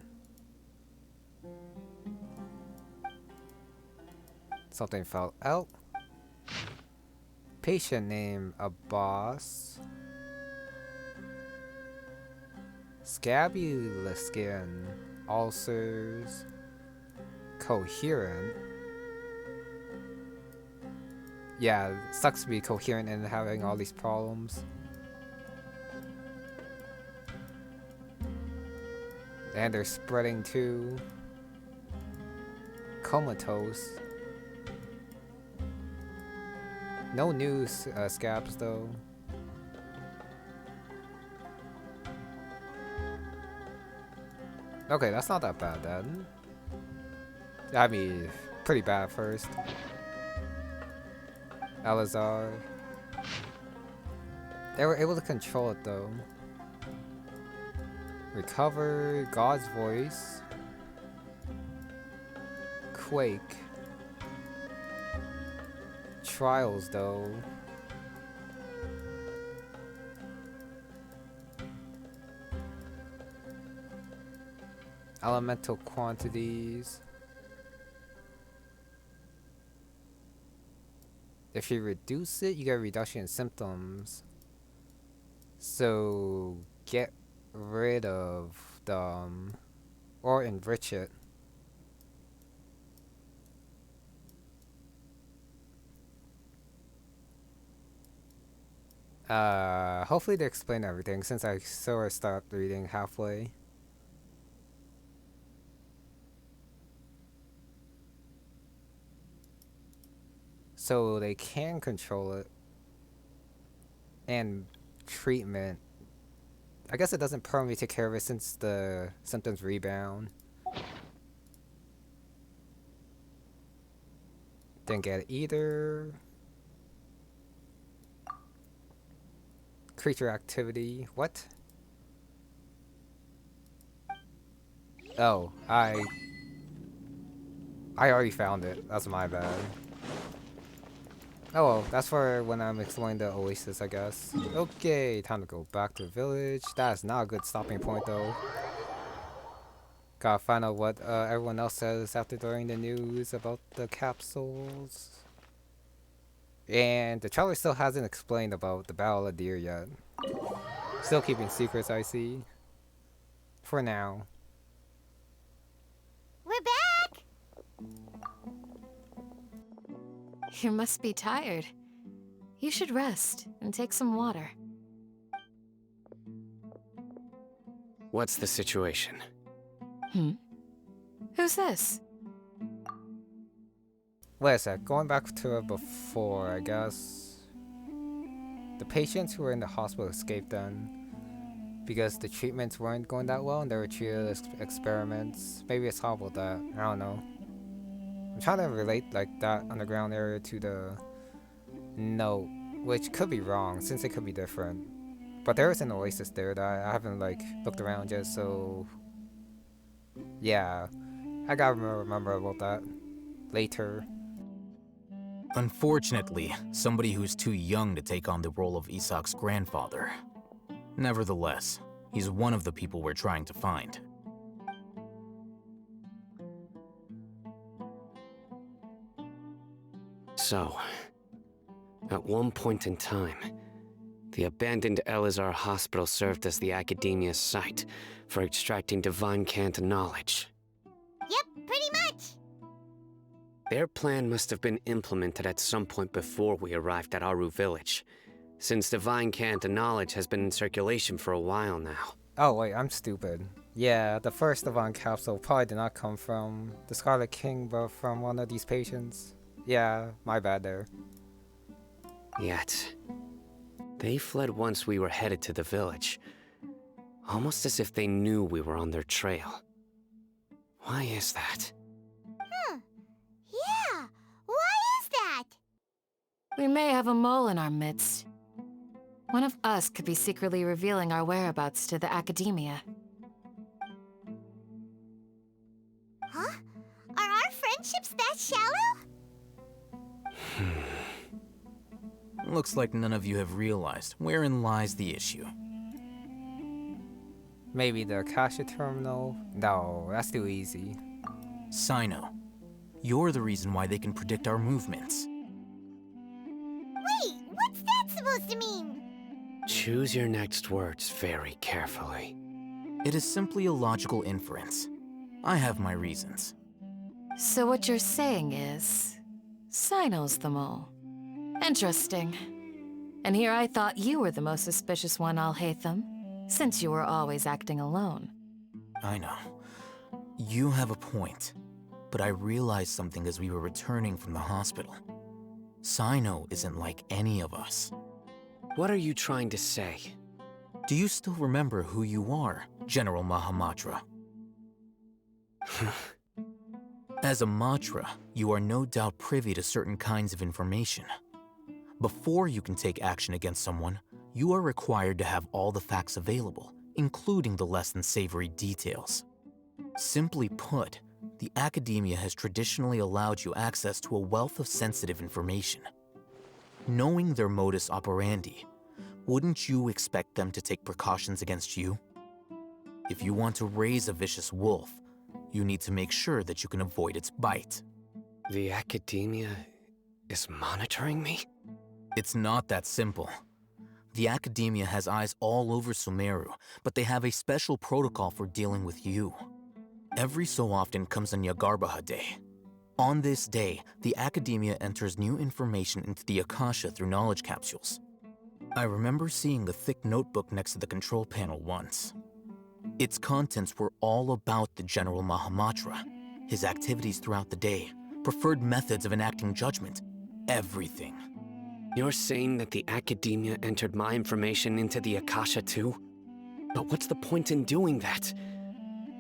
Something fell out. Patient named Abbas. Scabby skin. Ulcers. Coherent. Yeah, it sucks to be coherent and having all these problems. And they're spreading too. Comatose. No new scabs though. Okay, that's not that bad then. I mean, pretty bad at first. Elezear. They were able to control it though. Recover, God's voice. Quake. Trials though. Elemental quantities. If you reduce it, you get a reduction in symptoms. So get rid of them or enrich it. Hopefully they explain everything since I sort of stopped reading halfway. So they can control it. And treatment. I guess it doesn't permanently take care of it since the symptoms rebound. Didn't get it either. Creature activity. What? Oh, I already found it. That's my bad. Oh well, that's for when I'm exploring the oasis, I guess. Okay, time to go back to the village. That is not a good stopping point though. Gotta find out what everyone else says after hearing the news about the capsules. And the trailer still hasn't explained about the Battle of Deer yet. Still keeping secrets, I see. For now. We're back! You must be tired. You should rest and take some water. What's the situation? Who's this? Wait a sec, going back to before, I guess. The patients who were in the hospital escaped then because the treatments weren't going that well and they were treated as experiments. Maybe it's horrible that, I don't know. I'm trying to relate like that underground area to the note, which could be wrong since it could be different. But there is an oasis there that I haven't like looked around yet, so yeah, I gotta remember about that later. Unfortunately, somebody who's too young to take on the role of Isak's grandfather. Nevertheless, he's one of the people we're trying to find. So, at one point in time, the abandoned Elezear hospital served as the Akademia's site for extracting divine cant knowledge. Yep, pretty much. Their plan must have been implemented at some point before we arrived at Aru village, since divine cant knowledge has been in circulation for a while now. Oh wait, I'm stupid. Yeah, the first Devon capsule probably did not come from the Scarlet King, but from one of these patients. Yeah, my bad there. Yet, they fled once we were headed to the village. Almost as if they knew we were on their trail. Why is that? Yeah, why is that? We may have a mole in our midst. One of us could be secretly revealing our whereabouts to the Academia. Huh? Are our friendships that shallow? Looks like none of you have realized wherein lies the issue. Maybe the Akasha terminal? No, that's too easy. Sino, you're the reason why they can predict our movements. Wait, what's that supposed to mean? Choose your next words very carefully. It is simply a logical inference. I have my reasons. So what you're saying is, Sino's the mole. Interesting. And here I thought you were the most suspicious one, Alhaitham, since you were always acting alone. I know. You have a point. But I realized something as we were returning from the hospital. Sino isn't like any of us. What are you trying to say? Do you still remember who you are, General Mahamatra? As a Matra, you are no doubt privy to certain kinds of information. Before you can take action against someone, you are required to have all the facts available, including the less than savory details. Simply put, the Academia has traditionally allowed you access to a wealth of sensitive information. Knowing their modus operandi, wouldn't you expect them to take precautions against you? If you want to raise a vicious wolf, you need to make sure that you can avoid its bite. The Academia is monitoring me? It's not that simple. The Academia has eyes all over Sumeru, but they have a special protocol for dealing with you. Every so often comes a Nyagarbaha Day. On this day, the Academia enters new information into the Akasha through knowledge capsules. I remember seeing the thick notebook next to the control panel once. Its contents were all about the General Mahamatra, his activities throughout the day, preferred methods of enacting judgment, everything. You're saying that the Academia entered my information into the Akasha too? But what's the point in doing that?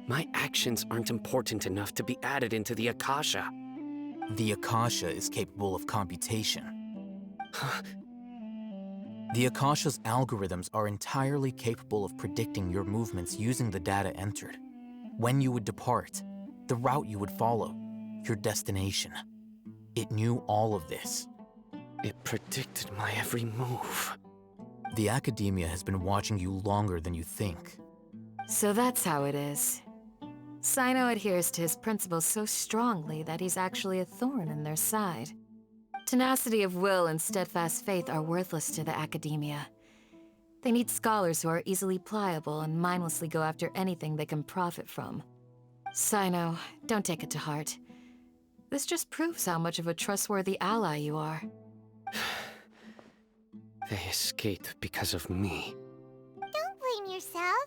My actions aren't important enough to be added into the Akasha. The Akasha is capable of computation. The Akasha's algorithms are entirely capable of predicting your movements using the data entered. When you would depart, the route you would follow, your destination. It knew all of this. It predicted my every move. The Academia has been watching you longer than you think. So that's how it is. Sino adheres to his principles so strongly that he's actually a thorn in their side. Tenacity of will and steadfast faith are worthless to the Academia. They need scholars who are easily pliable and mindlessly go after anything they can profit from. Sino, don't take it to heart. This just proves how much of a trustworthy ally you are. They escaped because of me. Don't blame yourself.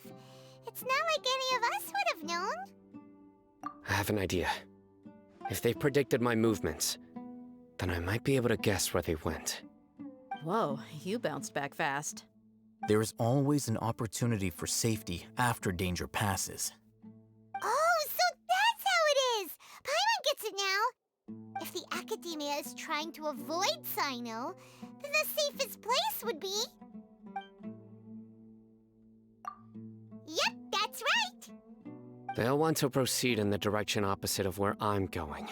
It's not like any of us would have known. I have an idea. If they predicted my movements, then I might be able to guess where they went. Whoa, you bounced back fast. There is always an opportunity for safety after danger passes. Oh, so that's how it is! Paimon gets it now! If the Academia is trying to avoid Sino, then the safest place would be... Yep, that's right! They'll want to proceed in the direction opposite of where I'm going.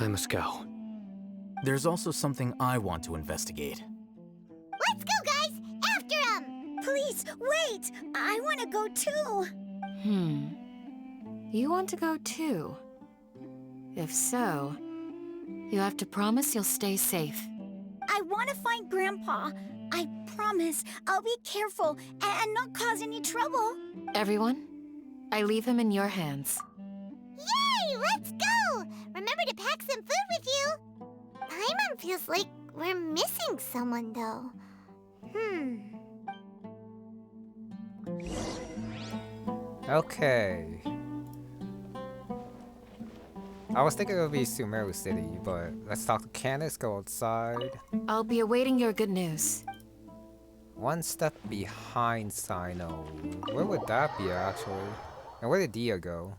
I must go. There's also something I want to investigate. Let's go, guys! After him! Please, wait! I want to go too! You want to go too? If so, you have to promise you'll stay safe. I want to find Grandpa. I promise I'll be careful and not cause any trouble. Everyone, I leave him in your hands. Yay! Let's go! Remember to pack some food with you! Paimon feels like we're missing someone, though. Okay. I was thinking it would be Sumeru City, but let's talk to Candace, go outside. I'll be awaiting your good news. One step behind Sino. Where would that be, actually? And where did Dehya go?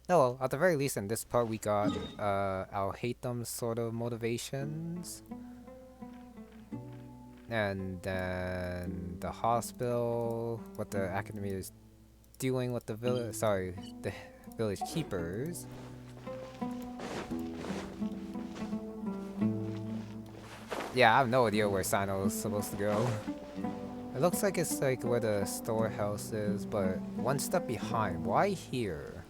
Oh, well, at the very least in this part we got Alhaitham's sort of motivations. And then the hospital, what the Akademia is doing with the village, the village keepers. Yeah, I have no idea where Sino is supposed to go. It looks like it's like where the storehouse is, but one step behind. Why here?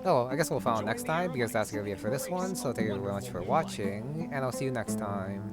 Oh, I guess we'll find out next time, because that's gonna be it for this one. So thank you very much for watching, and I'll see you next time.